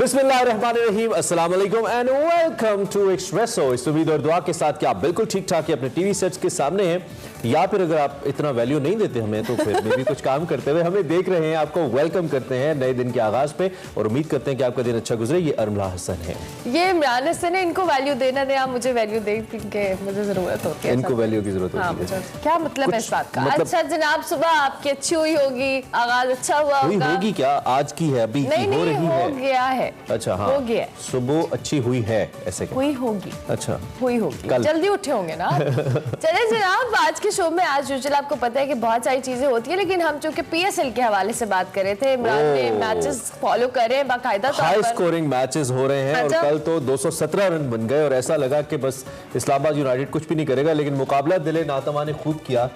बिस्मिल्लाहिर्रहमानिर्रहीम, अस्सलाम वालेकुम एंड वेलकम टू एक्सप्रेसो। इस उम्मीद और दुआ के साथ कि आप बिल्कुल ठीक ठाक अपने टीवी सेट्स के सामने हैं, या फिर अगर आप इतना वैल्यू नहीं देते हमें तो फिर भी कुछ काम करते हुए हमें देख रहे हैं। आपको वेलकम करते हैं नए दिन के आगाज पे और उम्मीद करते हैं कि आपका दिन अच्छा गुजरे। ये अरमला हसन है, ये इमरान हसन है। इनको वैल्यू देना नहीं, आप मुझे वैल्यू दे के मुझे जरूरत होती है। इनको वैल्यू की जरूरत होती है। क्या मतलब है इस बात का? अच्छा जनाब, सुबह आपकी अच्छी हुई होगी, आगाज अच्छा हुआ होगा। होगी क्या? आज की है, अभी नहीं, हो रही है, हो गया है। अच्छा हाँ, हो गया, सुबह अच्छी हुई है, ऐसे हुई होगी। अच्छा हुई होगी, जल्दी उठे होंगे ना। चले जनाब, आज के शो में आज यूजुअल आपको पता है कि बहुत सारी चीजें होती है, लेकिन हम चूंकि पीएसएल के हवाले से बात कर रहे थे, इमरान ने मैचेस फॉलो करे बाकायदा तौर पर। हाई स्कोरिंग मैचेस हो रहे हैं और कल तो 217 रन बन गए और ऐसा लगा कि बस इस्लामाबाद यूनाइटेड कुछ भी नहीं करेगा, लेकिन मुकाबला दिले नातमा ने खूब किया।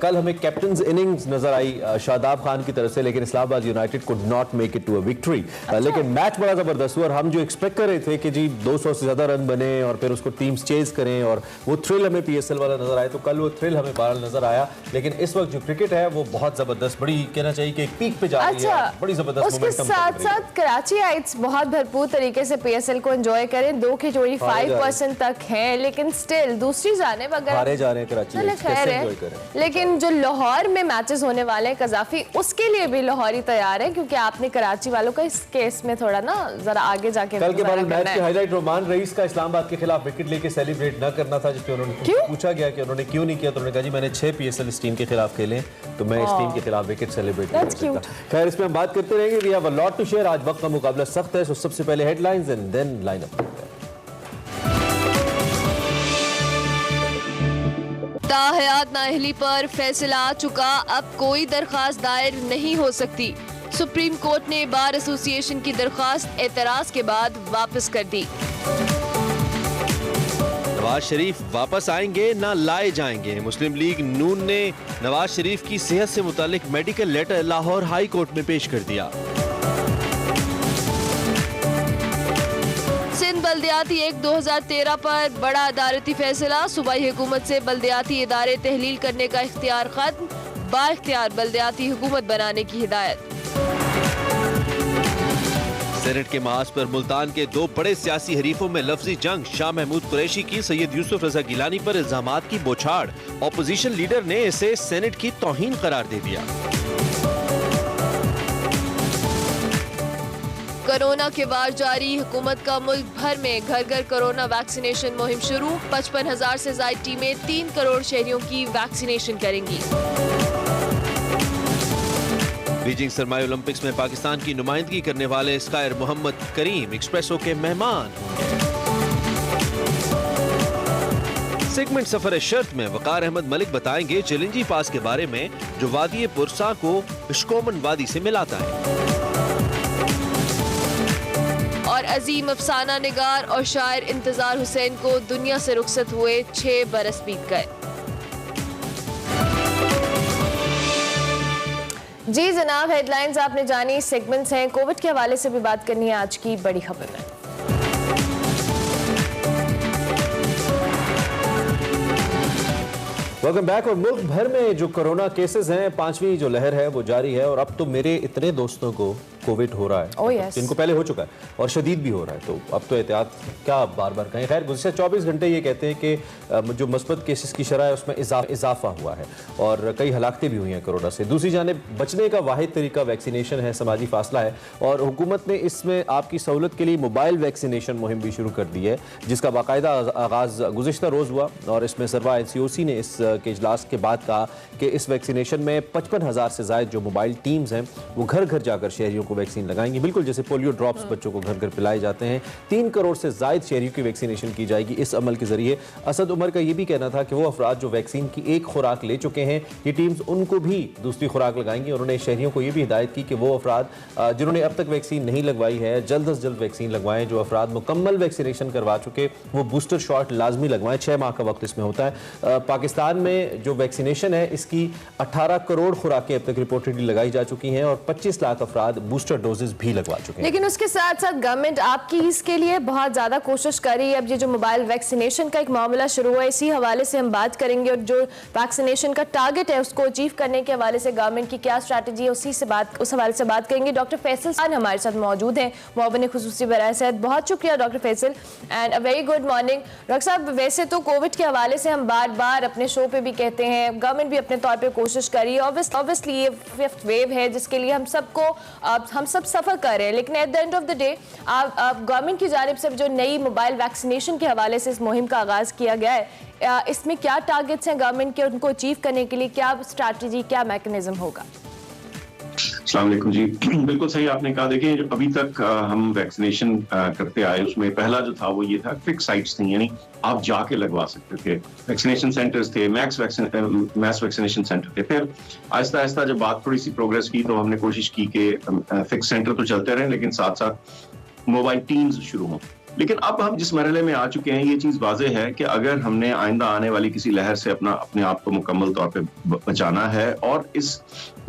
कल हमें कैप्टन्स इनिंग्स नजर आई शादाब खान की तरफ से, लेकिन Islamabad united could not make it to a victory. लेकिन मैच बड़ा जबरदस्त हुआ और हम जो एक्सपेक्ट कर रहे थे कि जी 200 से ज्यादा रन बने और फिर उसको टीम्स चेज करें और वो थ्रिल हमें पीएसएल वाला नजर आए, तो कल वो थ्रिल हमें बहरहाल नजर आया। लेकिन इस वक्त जो क्रिकेट है वो बहुत जबरदस्त, बड़ी कहना चाहिए कि एक पीक पे जा रही है, बड़ी जबरदस्त। उसके साथ साथ कराची हाइट्स बहुत भरपूर तरीके से पीएसएल को एंजॉय करें। 2 की जोड़ी 5% तक है, लेकिन स्टिल दूसरी जानेब अगर हारे जा रहे हैं कराची, खैर है, लेकिन जो लाहौर में मैचेस होने वाले हैं कजाफी, उसके लिए भी लाहौरी तैयार है, क्योंकि आपने कराची वालों का इस केस में थोड़ा ना जरा आगे जाके कल के बाद मैच की हाईलाइट रोमान रईस का इस्लामाबाद के खिलाफ विकेट लेके सेलिब्रेट न करना था, जिसपे उन्होंने पूछा गया कि उन्होंने क्यों नहीं किया, तो उन्होंने कहा जी मैंने 6 पीएसएल इस टीम के खिलाफ खेले तो मैं इस टीम के खिलाफ विकेट सेलिब्रेट नहीं कर सकता। खैर, इसमें हम बात करते रहेंगे। We have a lot to share. आज वक्त का मुकाबला सख्त है, सो सबसे पहले हेडलाइंस एंड देन लाइनअप। ताहयात नाअहली पर फैसला आ चुका, अब कोई दरखास्त दायर नहीं हो सकती। सुप्रीम कोर्ट ने बार एसोसिएशन की दरखास्त एतराज के बाद वापस कर दी। नवाज शरीफ वापस आएंगे ना लाए जाएंगे। मुस्लिम लीग नून ने नवाज शरीफ की सेहत से मुतालिक medical letter Lahore high court में पेश कर दिया। सिंध बल्दियाती एक्ट 2013 पर बड़ा अदालती फैसला। सूबाई हुकूमत से बल्दियाती इदारे तहलील करने का इख्तियार खत्म, बाइख्तियार बल्दियाती हुकूमत बनाने की हिदायत। सेनेट के महाज पर मुल्तान के 2 बड़े सियासी हरीफों में लफ्जी जंग। शाह महमूद कुरैशी की सैयद यूसुफ रजा गिलानी पर इल्जामात की बौछार। ऑपोजिशन लीडर ने इसे सेनेट की तौहीन करार दे दिया। कोरोना के वार जारी, हुकूमत का मुल्क भर में घर घर कोरोना वैक्सीनेशन मुहिम शुरू। 55,000 से ज्यादा टीमें 3 करोड़ शहरियों की वैक्सीनेशन करेंगी। बीजिंग सरमाई ओलंपिक्स में पाकिस्तान की नुमाइंदगी करने वाले स्कायर मोहम्मद करीम एक्सप्रेसो के मेहमान होंगे। सेगमेंट सफर शर्त में वकार अहमद मलिक बताएंगे चिलिंजी पास के बारे में, जो वादी पुरसा को इश्कोमन वादी से मिलाता है। और अजीम अफसाना निगार और शायर इंतजार हुसैन को दुनिया से रुखसत हुए 6 बरस बीत गए। जी जनाब, हेडलाइंस आपने जानी, सेगमेंट्स हैं, कोविड के हवाले से भी बात करनी है आज की बड़ी खबर में। Welcome back. और मुल्क भर में जो कोरोना केसेस हैं, 5वीं जो लहर है वो जारी है और अब तो मेरे इतने दोस्तों को कोविड हो रहा है, जिनको पहले हो चुका है और शदीद भी हो रहा है, तो अब तो एहतियात क्या बार बार कहें। खैर, गुज़िश्ता 24 घंटे ये कहते हैं कि जो मस्बत केसेस की शरह है उसमें इजाफा हुआ है और कई हलाकतें भी हुई हैं कोरोना से। दूसरी जानिब बचने का वाहिद तरीका वैक्सीनेशन है, समाजी फासला है और हुकूमत ने इसमें आपकी सहूलत के लिए मोबाइल वैक्सीनेशन मुहिम भी शुरू कर दी है, जिसका बाकायदा आगाज़ गुज़िश्ता रोज़ हुआ। और इसमें सरवा NCOC ने इस के इजलास के बाद कहा कि इस वैक्सीनेशन में 55,000 से ज़ायद जो मोबाइल टीम्स हैं वो घर घर जाकर शहरियों को वैक्सीन लगाएंगी, बिल्कुल जैसे पोलियो ड्रॉप्स बच्चों को घर घर पिलाए जाते हैं। 3 करोड़ से ज़ायद शहरियों की वैक्सीनेशन की जाएगी इस अमल के जरिए। असद उमर का ये भी कहना था कि वो अफराद जो वैक्सीन की एक खुराक ले चुके हैं, ये टीम्स उनको भी दूसरी खुराक लगाएंगी। और उन्होंने शहरियों को ये भी हिदायत की कि वो अफराद जिन्होंने अब तक वैक्सीन नहीं लगवाई है, जल्द अज जल्द वैक्सीन लगवाएं। जो अफराद मुकम्मल वैक्सीनेशन करवा चुके वो बूस्टर शॉट लाजमी लगवाएं। 6 माह का वक्त इसमें होता है। पाकिस्तान में जो वैक्सीनेशन है इसकी 18 करोड़ खुराकें अब तक रिपोर्टेडली लगाई जा चुकी हैं और 25 लाख अफराद बूस्टर बूस्टर डोजेस भी लगवा चुके हैं। लेकिन उसके साथ साथ गवर्नमेंट आपकी इसके लिए बहुत ज्यादा कोशिश कर रही है। अब ये जो मोबाइल वैक्सीनेशन का एक मामला शुरू हुआ है, इसी हवाले से हम बात करेंगे, और जो वैक्सीनेशन का टारगेट है उसको अचीव करने के हवाले से गवर्नमेंट की क्या स्ट्रैटेजी है, उस हवाले से बात करेंगे। डॉक्टर फैसल खान हमारे साथ मौजूद हैं, मुआविन खुसूसी बराए सेहत। बहुत शुक्रिया doctor Faisal and a very good morning. Doctor साहब, वैसे तो कोविड के हवाले से हम बार बार अपने शो पे भी कहते हैं, गवर्नमेंट भी अपने तौर पे कोशिश कर रही है। ऑब्वियसली ये 5th वेव है जिसके लिए हम सब सफर कर रहे हैं, लेकिन at the end of the day government की जानिब से जो नई मोबाइल वैक्सीनेशन के हवाले से इस मुहिम का आगाज किया गया है, इसमें क्या टारगेट्स हैं गवर्नमेंट के, उनको अचीव करने के लिए क्या स्ट्रैटेजी, क्या मैकेनिज्म होगा? अस्सलाम वालेकुम जी, बिल्कुल सही आपने कहा। देखिए, अभी तक हम वैक्सीनेशन करते आए, उसमें पहला जो था वो ये था, फिक्स साइट्स थी, यानी आप जाके लगवा सकते थे। वैक्सीनेशन सेंटर्स थे, मैस वैक्सीनेशन सेंटर थे। फिर आहिस्ता आहिस्ता जब बात थोड़ी सी प्रोग्रेस की तो हमने कोशिश की कि फिक्स सेंटर तो चलते रहे, लेकिन साथ साथ मोबाइल टीम्स शुरू हों। लेकिन अब हम जिस मरहले में आ चुके हैं, ये चीज वाज़ेह है कि अगर हमने आइंदा आने वाली किसी लहर से अपने आप को मुकम्मल तौर पे बचाना है और इस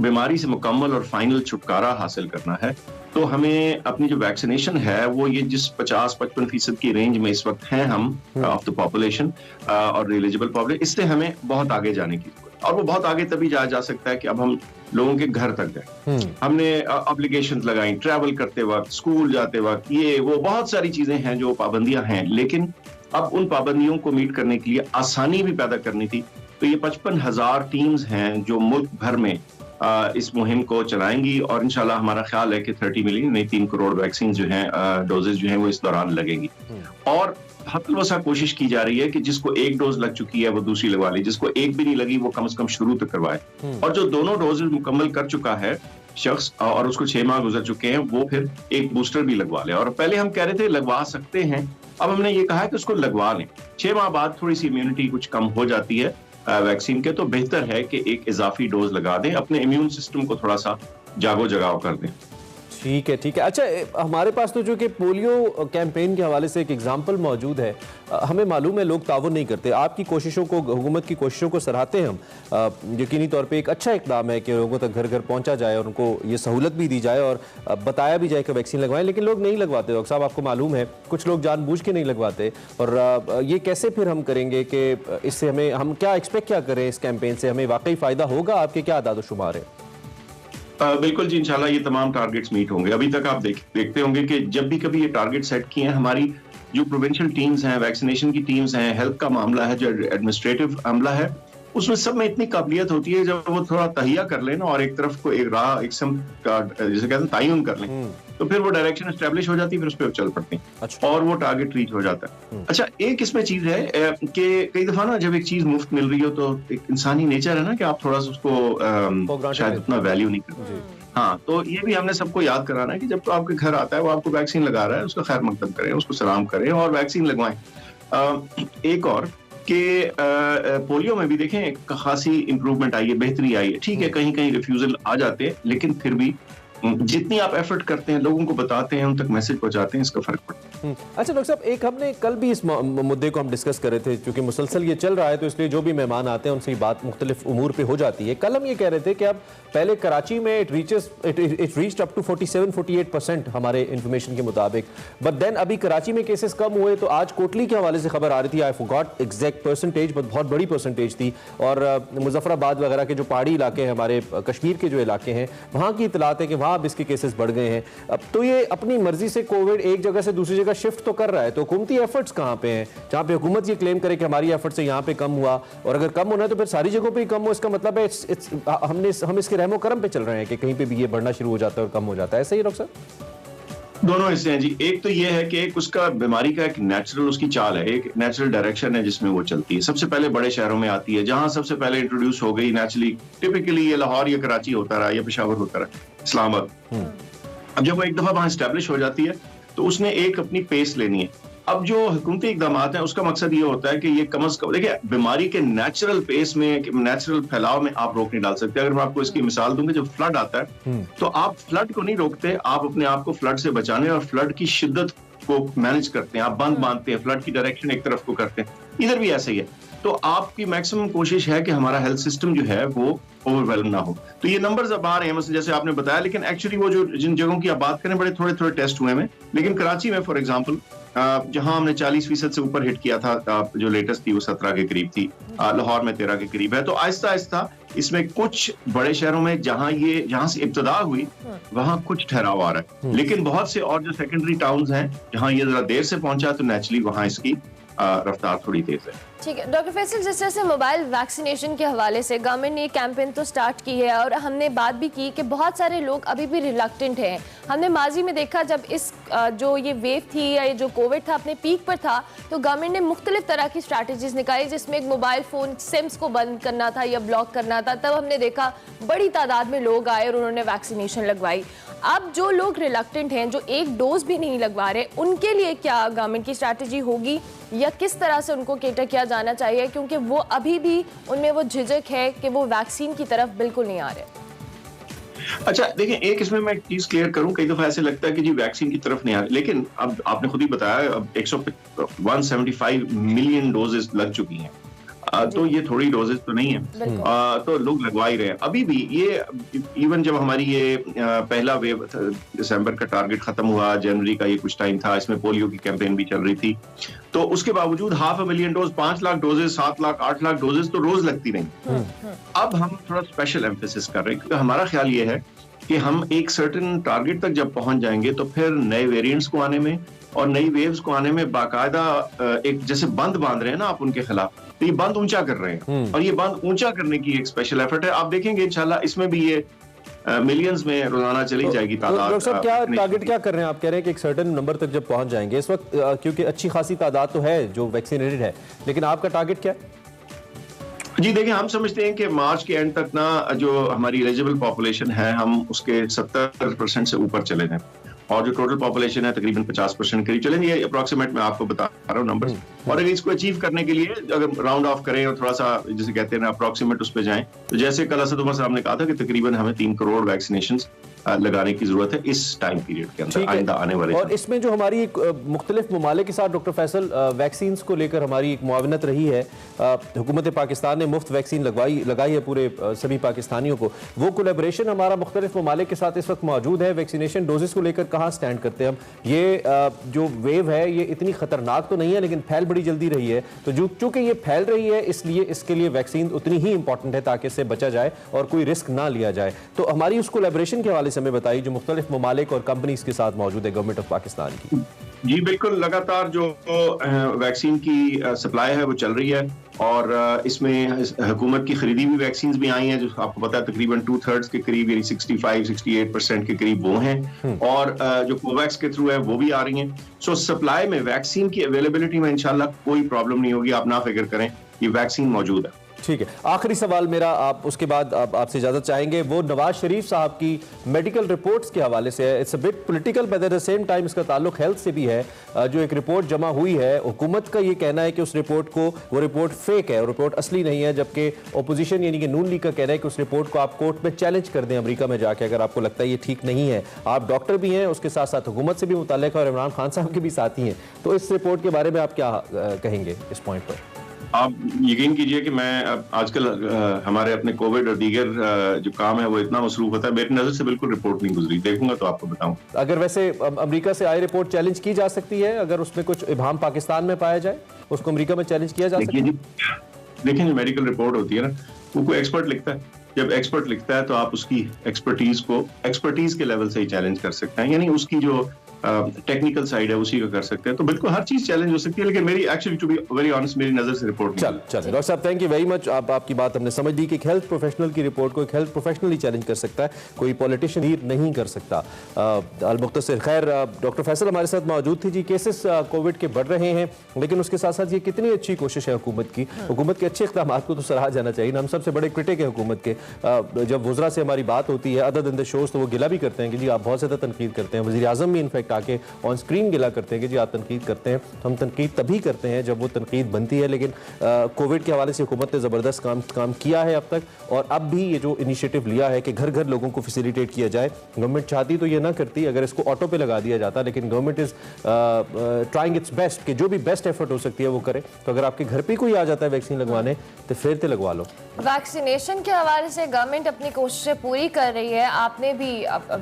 बीमारी से मुकम्मल और फाइनल छुटकारा हासिल करना है, तो हमें अपनी जो वैक्सीनेशन है वो ये जिस 50-55% की रेंज में इस वक्त हैं हम ऑफ द पॉपुलेशन और एलिजिबल पॉपुलेशन, इससे हमें बहुत आगे जाने की जरूरत है। और वो बहुत आगे तभी जाया जा सकता है कि अब हम लोगों के घर तक गए, हमने एप्लीकेशंस लगाई, ट्रैवल करते वक्त, स्कूल जाते वक्त, ये वो बहुत सारी चीजें हैं जो पाबंदियां हैं, लेकिन अब उन पाबंदियों को मीट करने के लिए आसानी भी पैदा करनी थी। तो ये 55,000 टीम्स हैं जो मुल्क भर में इस मुहिम को चलाएंगी और इंशाल्लाह हमारा ख्याल है कि 30 मिलियन नहीं 3 करोड़ वैक्सीन जो हैं, डोजेज जो हैं वो इस दौरान लगेंगी। और हतलवसा कोशिश की जा रही है कि जिसको एक डोज लग चुकी है वो दूसरी लगवा ले, जिसको एक भी नहीं लगी वो कम से कम शुरू तक करवाए, और जो दोनों डोजेज मुकम्मल कर चुका है शख्स और उसको 6 माह गुजर चुके हैं, वो फिर एक बूस्टर भी लगवा ले। और पहले हम कह रहे थे लगवा सकते हैं, अब हमने ये कहा है कि उसको लगवा लें। 6 माह बाद थोड़ी सी इम्यूनिटी कुछ कम हो जाती है वैक्सीन के, तो बेहतर है कि एक इजाफी डोज लगा दें, अपने इम्यून सिस्टम को थोड़ा सा जागो जगाओ कर दें। ठीक है, ठीक है। अच्छा, हमारे पास तो जो कि पोलियो कैंपेन के हवाले से एक एग्जाम्पल मौजूद है, हमें मालूम है लोग ताउन नहीं करते, आपकी कोशिशों को, हुकूमत की कोशिशों को सराहते हैं हम। यकीनी तौर पे एक अच्छा इकदाम है कि लोगों तक घर घर पहुंचा जाए और उनको ये सहूलत भी दी जाए और बताया भी जाए कि वैक्सीन लगवाएं, लेकिन लोग नहीं लगवाते। डॉक्टर साहब, आपको मालूम है कुछ लोग जानबूझ के नहीं लगवाते, और ये कैसे फिर हम करेंगे कि इससे हम क्या एक्सपेक्ट क्या करें इस कैंपेन से, हमें वाकई फ़ायदा होगा? आपके क्या आदाद शुमार है? बिल्कुल जी, इंशाल्लाह ये तमाम टारगेट्स मीट होंगे। अभी तक आप देखते होंगे कि जब भी कभी ये टारगेट सेट किए हैं, हमारी जो प्रोविंशियल टीम्स हैं, वैक्सीनेशन की टीम्स हैं, हेल्थ का मामला है, जो एडमिनिस्ट्रेटिव मामला है, उसमें सब में इतनी काबिलियत होती है जब वो थोड़ा तहिया कर लें और एक तरफ को एक राह, एक सम का जैसे कहते हैं तयन कर लें, तो फिर वो डायरेक्शन एस्टेब्लिश हो जाती है, फिर उस पर चल पड़ते हैं। अच्छा। और वो टारगेट रीच हो जाता है। अच्छा, एक इसमें चीज है कि कई दफा ना जब एक चीज मुफ्त मिल रही हो तो एक इंसानी नेचर है ना कि आप थोड़ा सा उसको शायद उतना वैल्यू नहीं करते। हाँ, तो ये भी हमने सबको याद कराना है कि जब तो आपके घर आता है, वो आपको वैक्सीन लगा रहा है, उसका खैर मकदम करें, उसको सलाम करें और वैक्सीन लगवाएं। एक और कि पोलियो में भी देखें एक खासी इंप्रूवमेंट आई है, बेहतरी आई है। ठीक है, कहीं कहीं रिफ्यूजल आ जाते हैं, लेकिन फिर भी जितनी आप एफर्ट करते हैं, लोगों को बताते हैं, उन तक मैसेज पहुंचाते हैं, इसका फर्क पड़ता है। अच्छा डॉक्टर साहब, एक हमने कल भी इस मुद्दे को हम डिस्कस कर रहे थे, क्योंकि मुसलसल ये चल रहा है तो इसलिए जो भी मेहमान आते हैं उनसे बात मुख्तलिफ उमूर पे हो जाती है। कल हम ये कह रहे थे कि अब पहले कराची में इट रीच्ड अप टू 47-48% हमारे इंफॉर्मेशन के मुताबिक, बट देन अभी कराची में केसेस कम हुए, तो आज कोटली के हवाले से खबर आ रही थी, I forgot exact percentage, but बहुत बड़ी परसेंटेज थी, और मुजफ्फराबाद वगैरह के जो पहाड़ी इलाके हैं, हमारे कश्मीर के जो इलाके हैं, वहाँ की इतलात है कि वहाँ अब इसके केसेस बढ़ गए हैं। अब तो ये अपनी मर्जी से कोविड एक जगह से दूसरी जगह शिफ्ट तो कर रहा है, तो हुकूमती एफर्ट्स कहाँ पे हैं? जहाँ पे हुकूमत ये क्लेम करे कि हमारी एफर्ट से यहाँ पे कम हुआ, और अगर कम होना है तो फिर सारी जगहों पे ही कम हो, इसका मतलब है हम इसके रहमो करम पे चल रहे हैं कि कहीं पे भी ये बढ़ना शुरू हो जाता है और कम हो जाता है। ऐसे ही डॉक्टर साहब? दोनों हिस्से हैं जी। एक तो ये है कि एक उसका बीमारी का एक नेचुरल उसकी चाल है, एक नेचुरल डायरेक्शन है जिसमें वो चलती है। सबसे पहले बड़े शहरों में आती है, जहां सबसे पहले इंट्रोड्यूस हो गई नेचुरली, टिपिकली ये लाहौर या कराची होता रहा या पेशावर होता रहा, इस्लामाबाद। अब जब वो एक दफा वहां स्टैब्लिश हो जाती है तो उसने एक अपनी पेस लेनी है। अब जो हुकूमती इकदाम हैं उसका मकसद ये होता है कि ये कम से कम, देखिए, बीमारी के नेचुरल पेस में, नेचुरल फैलाव में आप रोक नहीं डाल सकते। अगर मैं आपको इसकी मिसाल दूंगा, जब फ्लड आता है तो आप फ्लड को नहीं रोकते, आप अपने आप को फ्लड से बचाने और फ्लड की शिद्दत को मैनेज करते हैं, आप बंद बांधते हैं, फ्लड की डायरेक्शन एक तरफ को करते हैं, इधर भी ऐसा ही है। तो आपकी मैक्सिमम कोशिश है कि हमारा हेल्थ सिस्टम जो है वो ओवरवेलम ना हो। तो ये नंबर्स अब आ रहे हैं जैसे आपने बताया, लेकिन एक्चुअली वो जो जिन जगहों की आप बात करें बड़े थोड़े थोड़े टेस्ट हुए हैं, लेकिन कराची में फॉर एग्जांपल जहां हमने 40% से ऊपर हिट किया था, जो लेटेस्ट थी वो 17 के करीब थी, लाहौर में 13 के करीब है। तो आहिस्ता आहिस्ता इसमें कुछ बड़े शहरों में जहां से इब्तदा हुई वहां कुछ ठहराव आ रहा है, लेकिन बहुत से और जो सेकेंडरी टाउन्स हैं जहां ये जरा देर से पहुंचा तो नेचुरली वहां इसकी रफ्तार थोड़ी तेज है। ठीक है डॉक्टर फैसल, जिस तरह से मोबाइल वैक्सीनेशन के हवाले से गवर्नमेंट ने कैंपेन तो स्टार्ट की है और हमने बात भी की कि बहुत सारे लोग अभी भी रिलक्टेंट हैं। हमने माजी में देखा जब इस जो ये वेव थी या ये जो कोविड था अपने पीक पर था, तो गवर्नमेंट ने मुख्तलिफ तरह की स्ट्रैटेजीज निकाली, जिसमें एक मोबाइल फ़ोन सिम्स को बंद करना था या ब्लॉक करना था। तब हमने देखा बड़ी तादाद में लोग आए और उन्होंने वैक्सीनेशन लगवाई। अब जो लोग रिलक्टेंट हैं, जो एक डोज भी नहीं लगवा रहे, उनके लिए क्या गवर्नमेंट की स्ट्रैटेजी होगी या किस तरह से उनको केटर किया जाना चाहिए, क्योंकि वो अभी भी उनमें वो झिझक है कि वो वैक्सीन की तरफ बिल्कुल नहीं आ रहे। अच्छा देखिए, एक इसमें मैं एक चीज क्लियर करूं, कई दफा ऐसे लगता है कि जी वैक्सीन की तरफ नहीं आ रही, लेकिन अब आपने खुद ही बताया अब 175 मिलियन डोजेस लग चुकी हैं, तो ये थोड़ी डोजेस तो नहीं है, तो लोग लगवा ही रहे हैं अभी भी। ये इवन जब हमारी ये पहला वेव दिसंबर का टारगेट खत्म हुआ, जनवरी का ये कुछ टाइम था, इसमें पोलियो की कैंपेन भी चल रही थी, तो उसके बावजूद 500,000 dose, 5 lakh doses, 7 lakh 8 lakh doses तो रोज लगती रही। अब हम थोड़ा स्पेशल एम्फेसिस कर रहे हैं, क्योंकि हमारा ख्याल ये है कि हम एक सर्टेन टारगेट तक जब पहुंच जाएंगे तो फिर नए वेरिएंट्स को आने में और नई वेव्स को आने में बाकायदा एक जैसे बंद बांध रहे हैं ना आप उनके खिलाफ, तो ये बंद ऊंचा कर रहे हैं, और ये बंद ऊंचा करने की एक स्पेशल एफर्ट है। आप देखेंगे इंशाल्लाह इसमें भी ये मिलियंस में रोजाना चली जाएगी तादाद। डॉक्टर साहब क्या टारगेट क्या कर रहे हैं आप? कह रहे हैं कि एक सर्टेन नंबर तक जब पहुंच जाएंगे इस वक्त, क्योंकि अच्छी खासी तादाद तो है जो वैक्सीनेटेड है, लेकिन आपका टारगेट क्या है? जी देखिए, हम समझते हैं कि मार्च के एंड तक ना जो हमारी एलिजिबल पॉपुलेशन है हम उसके 70% से ऊपर चले जाएं, और जो टोटल पॉपुलेशन है तकरीबन 50% करीब चलेंगे। ये अप्रोक्सीमेट मैं आपको बता रहा हूँ नंबर्स, और अगर इसको अचीव करने के लिए अगर राउंड ऑफ करें और थोड़ा सा जिसे कहते हैं ना अप्रोक्सीमेट उस पर जाएं, तो जैसे कल असद उमर साहब ने कहा था कि तकरीबन हमें 3 करोड़ वैक्सीनेशन लगाने की जरूरत है इस टाइम पीरियड के अंदर, आइंदा आने वाले। और इसमें जो हमारी मुख्तलिफ ममालिक के साथ डॉक्टर फैसल वैक्सीन को लेकर हमारी एक मुआवनत रही है, हुकूमत पाकिस्तान ने मुफ्त वैक्सीन लगाई है पूरे सभी पाकिस्तानियों को, वो कोलैबोरेशन हमारा मुख्तलिफ ममालिक के साथ इस वक्त मौजूद है। वैक्सीनेशन डोजेस को लेकर कहाँ स्टैंड करते हैं हम? ये जो वेव है ये इतनी खतरनाक तो नहीं है, लेकिन फैल बड़ी जल्दी रही है, तो चूंकि ये फैल रही है इसलिए इसके लिए वैक्सीन उतनी ही इंपॉर्टेंट है ताकि इससे बचा जाए और कोई रिस्क ना लिया जाए। तो हमारी उस कोलैबोरेशन के हवाले से हमें बताइए जो मुख्तलिफ ममालिक और कंपनीज के साथ मौजूद है गवर्नमेंट ऑफ पाकिस्तान की। जी बिल्कुल, लगातार जो वैक्सीन की सप्लाई है वो चल रही है, और इसमें हुकूमत की खरीदी हुई वैक्सीन भी आई हैं, जो आपको पता है तकरीबन 2/3 के करीब, यानी 65-68% के करीब वो हैं, और जो कोवैक्स के थ्रू है वो भी आ रही हैं। सो सप्लाई में वैक्सीन की अवेलेबिलिटी में इंशाल्लाह कोई प्रॉब्लम नहीं होगी, आप ना फिक्र करें, ये वैक्सीन मौजूद है। ठीक है, आखिरी सवाल मेरा आप उसके बाद आपसे इजाजत चाहेंगे, वो नवाज शरीफ साहब की मेडिकल रिपोर्ट्स के हवाले से है। It's a bit political but at the same time इसका ताल्लुक हेल्थ से भी है। जो एक रिपोर्ट जमा हुई है, हुकूमत का ये कहना है कि उस रिपोर्ट को वो रिपोर्ट फेक है, रिपोर्ट असली नहीं है, जबकि ओपोजिशन यानी कि नून लीग का कहना है कि उस रिपोर्ट को आप कोर्ट में चैलेंज कर दें अमेरिका में जाके, अगर आपको लगता है ये ठीक नहीं है। आप डॉक्टर भी हैं, उसके साथ साथ हुकूमत से भी मुताल्लिक है और इमरान खान साहब के भी साथी हैं, तो इस रिपोर्ट के बारे में आप क्या कहेंगे इस पॉइंट पर? आप यकीन कीजिए कि मैं आजकल हमारे अपने कोविड और दीगर जो काम है वो इतना मसरूफ होता है, मेरी नजर से बिल्कुल रिपोर्ट नहीं गुजरी, देखूंगा तो आपको बताऊं। अगर वैसे अमेरिका से आई रिपोर्ट चैलेंज की जा सकती है, अगर उसमें कुछ इबाहम पाकिस्तान में पाया जाए, उसको अमेरिका में चैलेंज किया जा सकता है? देखिए जो मेडिकल रिपोर्ट होती है ना, वो कोई एक्सपर्ट लिखता है, जब एक्सपर्ट लिखता है तो आप उसकी एक्सपर्टीज के लेवल से ही चैलेंज कर सकते हैं, यानी उसकी जो टेक्निकल साइड है उसी का कर सकते हैं, तो बिल्कुल हर चीज चैलेंज हो सकती है, लेकिन मेरी actually to be very honest मेरी नजर से रिपोर्ट चल डॉक्टर साहब थैंक यू वेरी मच। आपकी बात हमने समझ ली कि एक हेल्थ प्रोफेशनल की रिपोर्ट को एक हेल्थ प्रोफेशनल ही चैलेंज कर सकता है, कोई पॉलिटिशियन ही नहीं कर सकता। अलमुख्तसर खैर डॉक्टर फैसल हमारे साथ मौजूद थी जी। केसेस कोविड के बढ़ रहे हैं, लेकिन उसके साथ साथ ये कितनी अच्छी कोशिश है हुकूमत की, हुकूमत के अच्छे इक़दामात को तो सराहा जाना चाहिए ना। हम सबसे बड़े क्रिटिक है हुकूमत के, जब वज़रा से हमारी बात होती है अदद इन द शोज़ तो वो गिला भी करते हैं कि जी आप बहुत ज़्यादा तनकीद करते हैं, वज़ीर आज़म भी इनफैक्ट डायरेक्ट आके ऑन स्क्रीन गिला करते हैं कि जी आप तनकीद करते हैं, तो हम तनकीद तभी करते हैं जब वो तनकीद बनती है। लेकिन कोविड के हवाले से हुकूमत ने ज़बरदस्त काम किया है अब तक, और अब भी ये जो इनिशिएटिव लिया है कि घर घर लोगों को फैसिलिटेट किया जाए। गवर्नमेंट चाहती तो ये ना करती अगर इसको ऑटो पे लगा दिया जाता, लेकिन government is trying it's best कि जो भी बेस्ट एफर्ट हो सकती है वो करे। तो अगर आपके घर पे कोई आ जाता है वैक्सीन लगवाने तो फिर तो लगवा लो। वैक्सीनेशन के हवाले से गवर्नमेंट अपनी कोशिशें पूरी कर रही है। आपने भी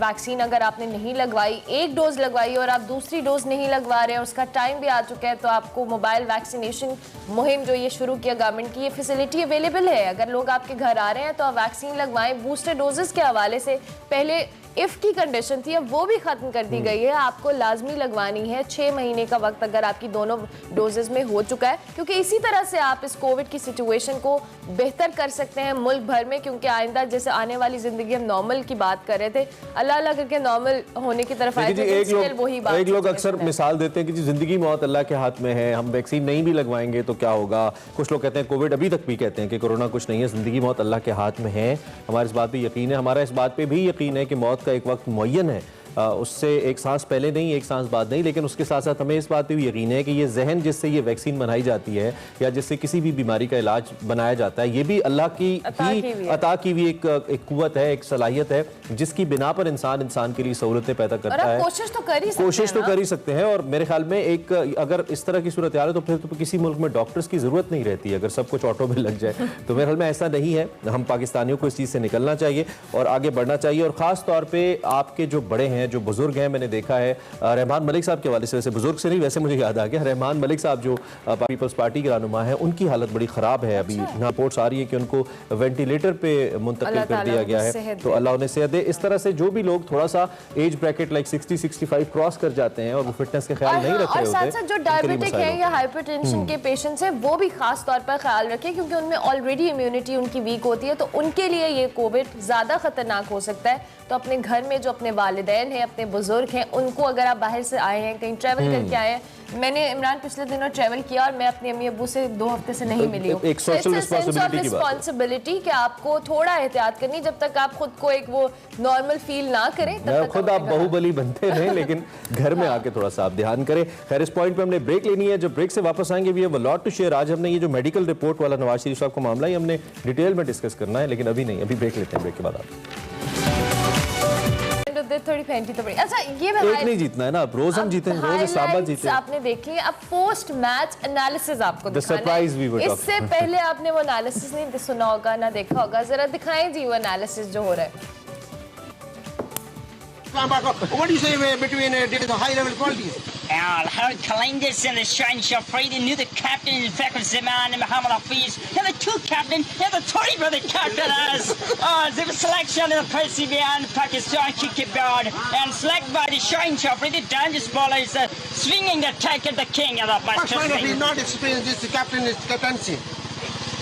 वैक्सीन अगर आपने नहीं लगवाई, एक डोज लगवाई और आप दूसरी डोज नहीं लगवा रहे हैं, उसका टाइम भी आ चुका है, तो आपको मोबाइल वैक्सीनेशन मुहिम जो ये शुरू किया गवर्नमेंट की, ये फैसिलिटी अवेलेबल है। अगर लोग आपके घर आ रहे हैं तो आप वैक्सीन लगवाएं। बूस्टर डोजेस के हवाले से पहले इफ की कंडीशन थी, अब वो भी खत्म कर दी गई है। आपको लाजमी लगवानी है 6 महीने का वक्त अगर आपकी दोनों डोजेस में हो चुका है, क्योंकि इसी तरह से आप इस कोविड की सिचुएशन को बेहतर कर सकते हैं मुल्क भर में। क्योंकि आइंदा जैसे आने वाली जिंदगी, हम नॉर्मल की बात कर रहे थे, अल्लाह अल्लाह करके नॉर्मल होने की तरफ आए थे। एक लोग अक्सर मिसाल देते हैं कि जी जिंदगी मौत अल्लाह के हाथ में है, हम वैक्सीन नहीं भी लगवाएंगे तो क्या होगा। कुछ लोग कहते हैं, कोविड अभी तक भी कहते हैं कि कोरोना कुछ नहीं है, जिंदगी मौत अल्लाह के हाथ में है। हमारे इस बात पे यकीन है, हमारा इस बात पे भी यकीन है कि मौत का एक वक्त मुअय्यन है, उससे एक सांस पहले नहीं, एक सांस बाद नहीं। लेकिन उसके साथ साथ हमें इस बात पे भी यकीन है कि ये जहन जिससे ये वैक्सीन बनाई जाती है या जिससे किसी भी बीमारी का इलाज बनाया जाता है, ये भी अल्लाह की ही अता की भी एक कुव्वत है, एक सलाहियत है, जिसकी बिना पर इंसान के लिए सहूलतें पैदा करता है। कोशिश तो कर ही सकते हैं। और मेरे ख्याल में एक अगर इस तरह की सूरत हाल है तो फिर तो किसी मुल्क में डॉक्टर्स की जरूरत नहीं रहती है, अगर सब कुछ ऑटो में लग जाए। तो मेरे ख्याल में ऐसा नहीं है। हम पाकिस्तानियों को इस चीज़ से निकलना चाहिए और आगे बढ़ना चाहिए। और खास तौर पर आपके जो बड़े हैं, जो बुजुर्ग हैं, मैंने देखा है रहमान मलिक साहब के हवाले से, वैसे बुजुर्ग से नहीं, वैसे मुझे याद आ गया, रहमान मलिक साहब जो पीपल्स पार्टी के रहनुमा है, उनकी हालत बड़ी ख़राब है। अभी रिपोर्ट्स आ रही है कि उनको वेंटिलेटर पे मुंतकिल कर दिया गया है। तो अल्लाह उन्हें सेहत दे। इस तरह से जो भी लोग थोड़ा सा एज ब्रैकेट लाइक 60-65 क्रॉस कर जाते हैं और वो फिटनेस का ख्याल नहीं रख रहे होते, जो डायबिटिक है या हाइपरटेंशन के पेशेंट्स हैं, वो भी खास तौर पर ख्याल रखें, क्योंकि उनमें ऑलरेडी इम्यूनिटी उनकी वीक होती है, तो उनके लिए ये कोविड ज़्यादा खतरनाक हो सकता है। तो अपने घर में जो अपने वालिदैन हैं, अपने बुजुर्ग हैं, उनको अगर आप बाहर से आए हैं, कहीं ट्रैवल करके आए हैं, मैंने इमरान पिछले दिनों ट्रैवल किया और मैं अपने अम्मी अब्बू से 2 हफ्ते से नहीं मिली हूँ। एक सोशल रिस्पॉन्सिबिलिटी कि आपको थोड़ा एहतियात करनी, जब तक आप खुद को एक वो नॉर्मल फील ना करें तब तक खुद आप बाहुबली बनते रहें, लेकिन घर में आके थोड़ा सा आप ध्यान करें। खैर, इस पॉइंट पे हमने ब्रेक लेनी है। जब ब्रेक से वापस आएंगे we have a lot to share. आज हमने ये जो मेडिकल रिपोर्ट वाला नवाज शरीफ साहब का मामला, ये हमने डिटेल में डिस्कस करना है, लेकिन अभी नहीं, अभी ब्रेक लेते हैं। ब्रेक के बाद थोड़ी फैंटी तो बड़ी। अच्छा, ये एक नहीं जीतना है ना, आप रोज हम जीते हैं, रोज इस्लामाबाद जीते हैं। आपने देखी, अब पोस्ट मैच एनालिसिस आपको दिखाना है। इससे पहले आपने वो एनालिसिस नहीं सुना होगा, ना देखा होगा, जरा दिखाएं जी वो एनालिसिस जो हो रहा है। What do you say between the high level qualities? Harold Kalindis and the Shine Shafridi knew the captain, in fact, was Zaman and Muhammad Hafiz. They're the 2 captain, they're the Tory brother captain as. They were selection in the Perseverance, Pakistan, Kikibard, and selected by the Shine Shafridi, the dangerous bowler is swinging the attack at the king of the What kind of he not experienced this captaincy?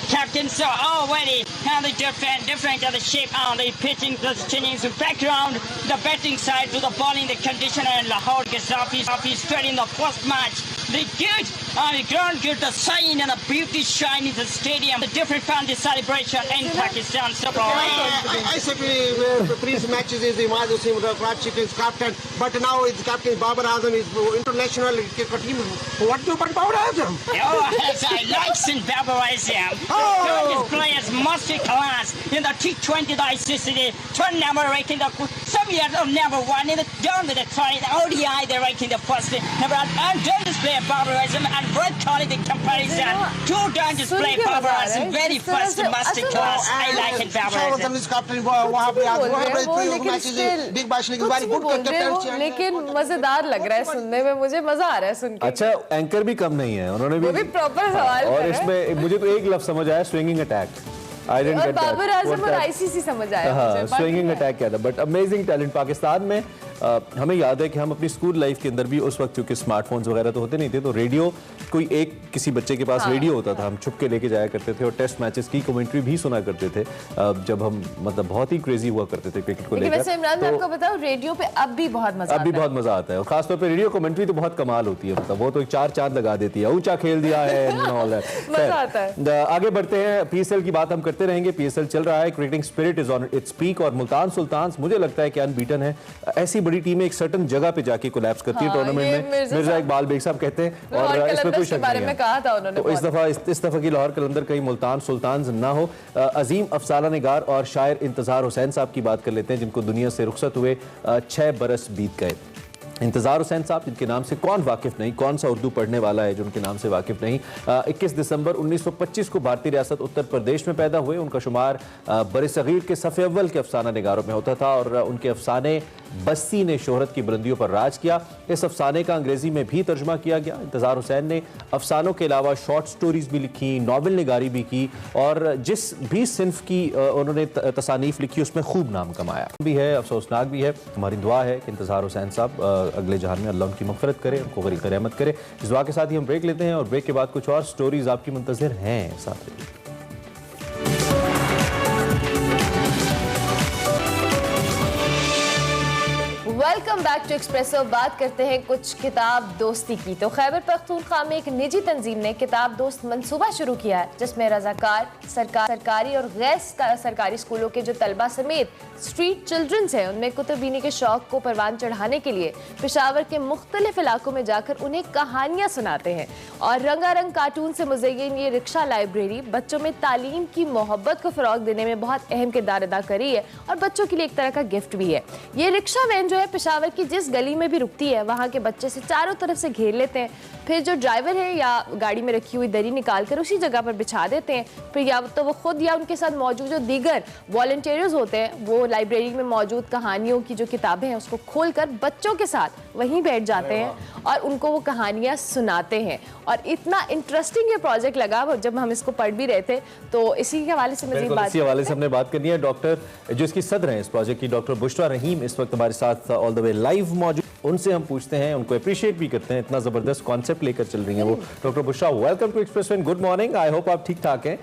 Captain so already how the different of the shape on the pitching positioning the background, the batting side to the bowling, the conditioner, and Lahore Ghazafi straight in the first match. The good on the ground, good the sign and the beauty shine in the stadium. The different family celebration in Pakistan. So I said previous matches is Imad Hussain, Karachi is captain, but now it's captain Babar Azam is international cricket team. What do you about Babar Azam? Oh, as I like in Babar Azam. These players master class in the T20 the ICC turn number ranking the some years of number 1 in the down to the try the ODI they're ranking the first number and dangerous player Babar Azam and Brett Colley the comparison 2 dangerous player Babar Azam very first master class I like it Babar Azam is captain big bash league very good captain लेकिन मजेदार लग रहा है सुनने में मुझे मजा आ रहा है सुन के अच्छा एंकर भी कम नहीं है उन्होंने भी प्रॉपर सवाल और इसमें मुझे तो एक लफ्ज समझ आया स्विंगिंग अटैक और बाबर आजम और आईसीसी समझ आया स्विंगिंग अटैक क्या था बट अमेजिंग टैलेंट पाकिस्तान में हमें याद है कि हम अपनी स्कूल लाइफ के अंदर भी उस वक्त क्योंकि स्मार्टफोन्स वगैरह तो होते नहीं थे तो रेडियो कोई एक किसी बच्चे के पास रेडियो होता था हम छुप के लेके जाया करते थे और टेस्ट मैचेस की कमेंट्री भी सुना करते थे जब हम मतलब बहुत ही क्रेजी हुआ करते थे क्रिकेट को लेकर वैसे इमरान मैं आपको बताऊं रेडियो पे अब भी बहुत मजा आता है और खासतौर पर रेडियो कमेंट्री तो बहुत कमाल होती है मतलब वो तो 4 चांद लगा देती है ऊंचा खेल दिया है मजा आता है आगे बढ़ते हैं पीएसएल की बात हम करते रहेंगे पीएसएल चल रहा है cricketing spirit is on its peak और मुल्तान सुल्तान्स मुझे लगता है कि अनबीटन है ऐसी बड़ी बड़ी टीमें एक सर्टन जगह पे जाके कोलैप्स करती है टूर्नामेंट में। मिर्जा इकबाल बेग साहब कहते हैं और इसमें कोई शक नहीं है। तो इस दफा की लाहौर कलंदर कहीं मुल्तान सुल्तान ना हो। अजीम अफसाना निगार और शायर इंतजार हुसैन साहब की बात कर लेते हैं, जिनको दुनिया से रुखसत हुए 6 बरस बीत गए। इंतजार हुसैन साहब, जिनके नाम से कौन वाकिफ नहीं, कौन सा उर्दू पढ़ने वाला है जो उनके नाम से वाकिफ नहीं। 21 दिसंबर 1925 को भारतीय रियासत उत्तर प्रदेश में पैदा हुए। उनका शुमार बरसगीर के सफ़े अव्वल के अफसाना निगारों में होता था और उनके अफसाने बस्ती ने शोहरत की बुलंदियों पर राज किया। इस अफसाने का अंग्रेजी में भी तर्जुमा किया गया। इंतजार हुसैन ने अफसानों के अलावा शॉर्ट स्टोरीज भी लिखी, नावल निगारी भी की और जिस भी सिन्फ की उन्होंने तसानीफ लिखी उसमें खूब नाम कमाया भी है, अफसोसनाक भी है। हमारी दुआ है कि इंतजार हुसैन साहब अगले जहान में अल्लाह उनकी मग़फ़िरत करे, उनको गरीब रहमत करे। इस दुआ के साथ ही हम ब्रेक लेते हैं और ब्रेक के बाद कुछ और स्टोरीज आपकी मुंतज़िर हैं। साथ रहिए। Welcome back to Expresso. बात करते हैं कुछ किताब दोस्ती की। तो खैबर पख्तूनख्वा में एक निजी तंजीम ने किताब दोस्त मंसूबा शुरू किया है, जिसमें रजाकार सरकारी और गैर सरकारी स्कूलों के जो तलबा समेत स्ट्रीट चिल्ड्रंस हैं, उनमें कुतुबीनी के शौक को परवान चढ़ाने के लिए पेशावर के मुख्तलिफ इलाकों में जाकर उन्हें कहानियाँ सुनाते हैं। और रंगारंग कार्टून से मुज़य्यन ये रिक्शा लाइब्रेरी बच्चों में तालीम की मोहब्बत को फ़रोग़ देने में बहुत अहम किरदार अदा करी है और बच्चों के लिए एक तरह का गिफ्ट भी है। ये रिक्शा वैन जो है पेशावर की जिस गली में भी रुकती है, वहाँ के बच्चे से चारों तरफ से घेर लेते हैं। फिर जो ड्राइवर है या गाड़ी में रखी हुई दरी निकाल कर उसी जगह पर बिछा देते हैं। फिर या तो वो खुद या उनके साथ मौजूद जो दीगर वॉलंटियर्स होते हैं, वो लाइब्रेरी में मौजूद कहानियों की जो किताबें हैं उसको खोलकर बच्चों के साथ वहीं बैठ जाते हैं और उनको वो कहानियाँ सुनाते हैं। और इतना इंटरेस्टिंग ये प्रोजेक्ट लगा जब हम इसको पढ़ भी रहे थे। तो इसी के हवाले से मज़ीद बात, इसी हवाले से हमने बात करनी है। डॉक्टर जो इसकी सदर हैं इस प्रोजेक्ट की, डॉक्टर बुशरा रहीम इस वक्त हमारे साथ ऑल द वे लाइव मौजूद। उनसे हम पूछते हैं, उनको अप्रिशिएट भी करते हैं, इतना जबरदस्त कॉन्सेप्ट लेकर चल रही हैं वो। Doctor Bushra, welcome to Express and good morning. I hope आप ठीक ठाक हैं।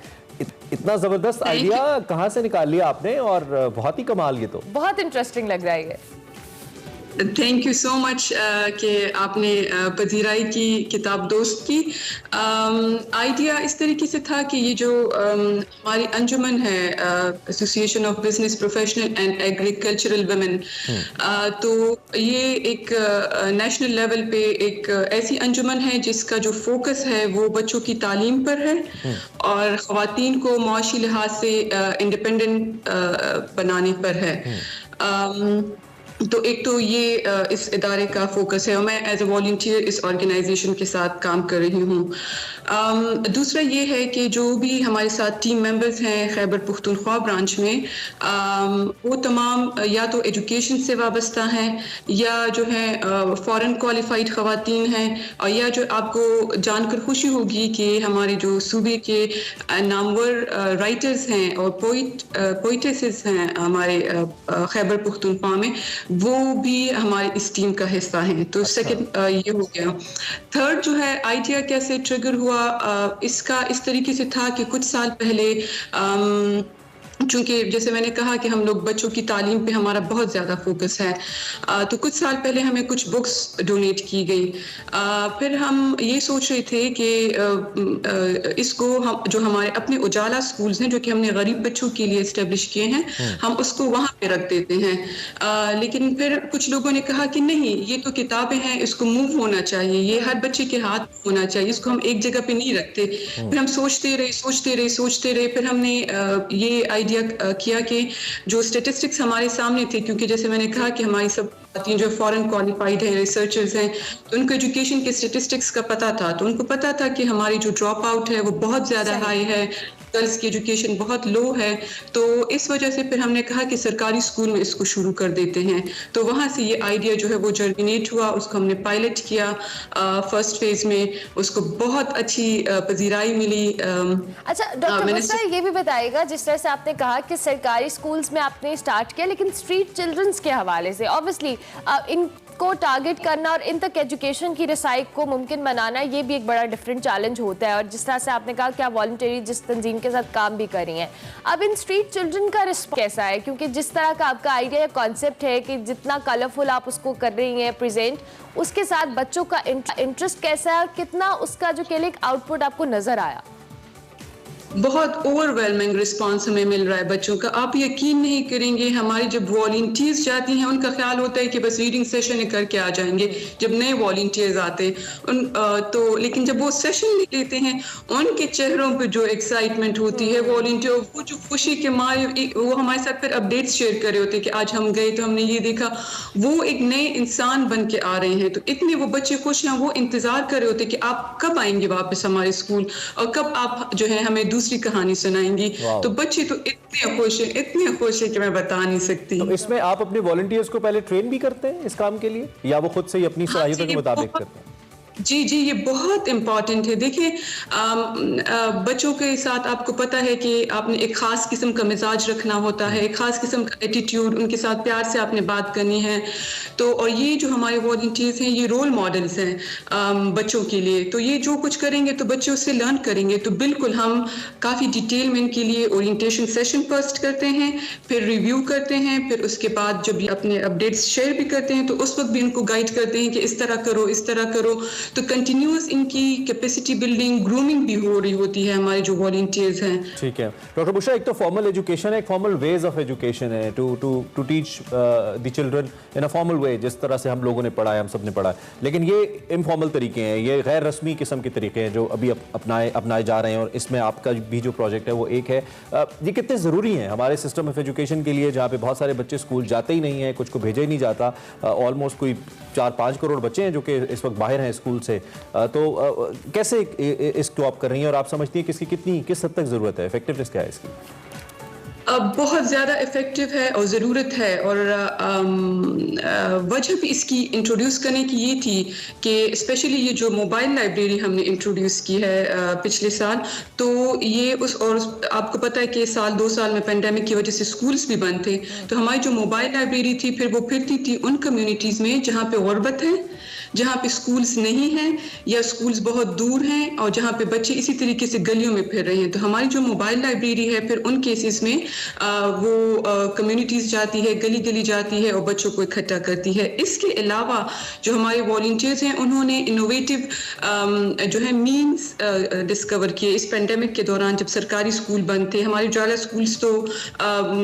इतना जबरदस्त आइडिया कहाँ से निकाल लिया आपने और बहुत ही कमाल, ये तो बहुत इंटरेस्टिंग लग रहा है। थैंक यू सो मच कि आपने पजीराई की किताब दोस्त की। आइडिया इस तरीके से था कि ये जो हमारी अंजुमन है, association of business professional and agricultural women, तो ये एक नेशनल लेवल पे एक ऐसी अंजुमन है जिसका जो फोकस है वो बच्चों की तालीम पर है और ख़वातीन को मुआशी लिहाज से इंडिपेंडेंट बनाने पर है। तो एक तो ये इस इदारे का फोकस है और मैं एज ए वॉलंटियर इस ऑर्गेनाइजेशन के साथ काम कर रही हूँ। दूसरा ये है कि जो भी हमारे साथ टीम मेंबर्स हैं खैबर पख्तूनख्वा ब्रांच में, वो तमाम या तो एजुकेशन से वाबस्ता हैं या जो है फॉरेन क्वालिफाइड ख़वातीन हैं, और या जो आपको जानकर खुशी होगी कि हमारे जो सूबे के नामवर राइटर्स हैं और पोइटेसेस हैं हमारे खैबर पख्तूनख्वा में, वो भी हमारे इस टीम का हिस्सा हैं। तो सेकंड ये हो गया। थर्ड जो है आइडिया कैसे ट्रिगर हुआ, इसका इस तरीके से था कि कुछ साल पहले चूँकि जैसे मैंने कहा कि हम लोग बच्चों की तालीम पे हमारा बहुत ज़्यादा फोकस है, तो कुछ साल पहले हमें कुछ बुक्स डोनेट की गई। फिर हम ये सोच रहे थे कि इसको हम जो हमारे अपने उजाला स्कूल्स हैं जो कि हमने गरीब बच्चों के लिए इस्टेब्लिश किए हैं, हम उसको वहाँ पे रख देते हैं। लेकिन फिर कुछ लोगों ने कहा कि नहीं, ये तो किताबें हैं, इसको मूव होना चाहिए, ये हर बच्चे के हाथ होना चाहिए, इसको हम एक जगह पे नहीं रखते। फिर हम सोचते रहे। फिर हमने ये आइडिया किया कि जो स्टेटिस्टिक्स हमारे सामने थे, क्योंकि जैसे मैंने कहा कि हमारी सब जो फॉरेन क्वालिफाइड हैं, रिसर्चर्स हैं, तो उनको एजुकेशन के स्टेटिस्टिक्स का पता था। तो उनको पता था कि हमारी जो ड्रॉप आउट है वो बहुत ज़्यादा हाई है, गर्ल्स की एजुकेशन बहुत लो है। तो इस वजह से फिर हमने कहा कि सरकारी स्कूल में इसको शुरू कर देते हैं। तो वहाँ से ये आइडिया जो है वो जर्मिनेट हुआ, उसको हमने पायलट किया फर्स्ट फेज में, उसको बहुत अच्छी पजीराई मिली। अच्छा डॉक्टर बुशरा, ये भी बताइएगा, जिस तरह से आपने कहा कि सरकारी स्कूल्स में आपने स्टार्ट किया, लेकिन स्ट्रीट चिल्ड्रंस के हवाले से ऑब्वियसली इनको टारगेट करना और इन तक एजुकेशन की रसाई को मुमकिन बनाना, ये भी एक बड़ा डिफरेंट चैलेंज होता है। और जिस तरह से आपने कहा कि आप वॉलंटरी जिस तंजीम के साथ काम भी कर रही हैं, अब इन स्ट्रीट चिल्ड्रन का रिस्पॉन्स कैसा है? क्योंकि जिस तरह का आपका आइडिया या कॉन्सेप्ट है कि जितना कलरफुल आप उसको कर रही हैं प्रेजेंट, उसके साथ बच्चों का इंटरेस्ट कैसा है और कितना उसका जो के लिए आउटपुट आपको नजर आया? बहुत ओवरवेलमिंग रिस्पांस हमें मिल रहा है बच्चों का। आप यकीन नहीं करेंगे, हमारी जब वॉलंटियर्स जाती हैं उनका ख्याल होता है कि बस रीडिंग सेशन करके आ जाएंगे जब नए वॉलंटियर्स आते हैं तो लेकिन जब वो सेशन लेते हैं उनके चेहरों पे जो एक्साइटमेंट होती है, वॉलंटियर वो जो खुशी के मारे वो हमारे साथ फिर अपडेट्स शेयर कर रहे होते हैं कि आज हम गए तो हमने ये देखा, वो एक नए इंसान बन के आ रहे हैं। तो इतने वो बच्चे खुश हैं, वो इंतजार कर रहे होते हैं कि आप कब आएंगे वापस हमारे स्कूल और कब आप जो है हमें दूसरी कहानी सुनाएंगी। तो बच्चे तो इतने खुश है कि मैं बता नहीं सकती। तो इसमें आप अपने वॉलंटियर्स को पहले ट्रेन भी करते हैं इस काम के लिए या वो खुद से ही अपनी सलाहियतों के मुताबिक करते हैं? जी, ये बहुत इम्पॉर्टेंट है। देखिए बच्चों के साथ आपको पता है कि आपने एक ख़ास किस्म का मिजाज रखना होता है, एक ख़ास किस्म का एटीट्यूड, उनके साथ प्यार से आपने बात करनी है। तो और ये जो हमारे वॉलंटियर्स हैं ये रोल मॉडल्स हैं बच्चों के लिए। तो ये जो कुछ करेंगे तो बच्चे उससे लर्न करेंगे। तो बिल्कुल हम काफ़ी डिटेल में इनके लिए ओरिएंटेशन सेशन फर्स्ट करते हैं, फिर रिव्यू करते हैं, फिर उसके बाद जब अपने अपडेट्स शेयर भी करते हैं तो उस वक्त भी इनको गाइड करते हैं कि इस तरह करो, इस तरह करो। तो कंटिन्यूअस इनकी कैपेसिटी बिल्डिंग, ग्रूमिंग भी हो रही होती है हमारे जो वॉलंटियर्स हैं। ठीक है डॉक्टर बुशरा, एक तो फॉर्मल एजुकेशन है, एक फॉर्मल वेज ऑफ एजुकेशन है to teach the children in a formal way, जिस तरह से हम लोगों ने पढ़ा है, हम सब ने पढ़ा है। लेकिन ये इनफॉर्मल तरीके हैं, ये गैर रस्मी किस्म के तरीके हैं जो अभी अपनाए जा रहे हैं और इसमें आपका भी जो प्रोजेक्ट है वो एक है। ये कितने ज़रूरी हैं हमारे सिस्टम ऑफ एजुकेशन के लिए, जहाँ पे बहुत सारे बच्चे स्कूल जाते ही नहीं हैं, कुछ को भेजा ही नहीं जाता। ऑलमोस्ट कोई 4-5 करोड़ बच्चे हैं जो कि इस वक्त बाहर हैं स्कूल से। तो कैसे इसको आप कर रही हैं और आप समझती हैं कि इसकी किस हद तक ज़रूरत है, इफेक्टिवनेस क्या है इसकी? बहुत ज़्यादा इफ़ेक्टिव है और ज़रूरत है। और वजह भी इसकी इंट्रोड्यूस करने की ये थी कि स्पेशली ये जो मोबाइल लाइब्रेरी हमने इंट्रोड्यूस की है पिछले साल, तो ये और आपको पता है कि 1-2 साल में पेंडेमिक की वजह से स्कूल्स भी बंद थे। तो हमारी जो मोबाइल लाइब्रेरी थी फिर वो फिरती थी उन कम्युनिटीज़ में जहाँ पे गुर्बत है, जहाँ पे स्कूल्स नहीं हैं या स्कूल्स बहुत दूर हैं और जहाँ पे बच्चे इसी तरीके से गलियों में फिर रहे हैं। तो हमारी जो मोबाइल लाइब्रेरी है फिर उन केसेस में वो कम्युनिटीज़ जाती है, गली गली जाती है और बच्चों को इकट्ठा करती है। इसके अलावा जो हमारे वॉलंटियर्स हैं उन्होंने इनोवेटिव जो है मीन्स डिस्कवर किए इस पेंडेमिक के दौरान जब सरकारी स्कूल बंद थे। हमारे उजाला स्कूल्स तो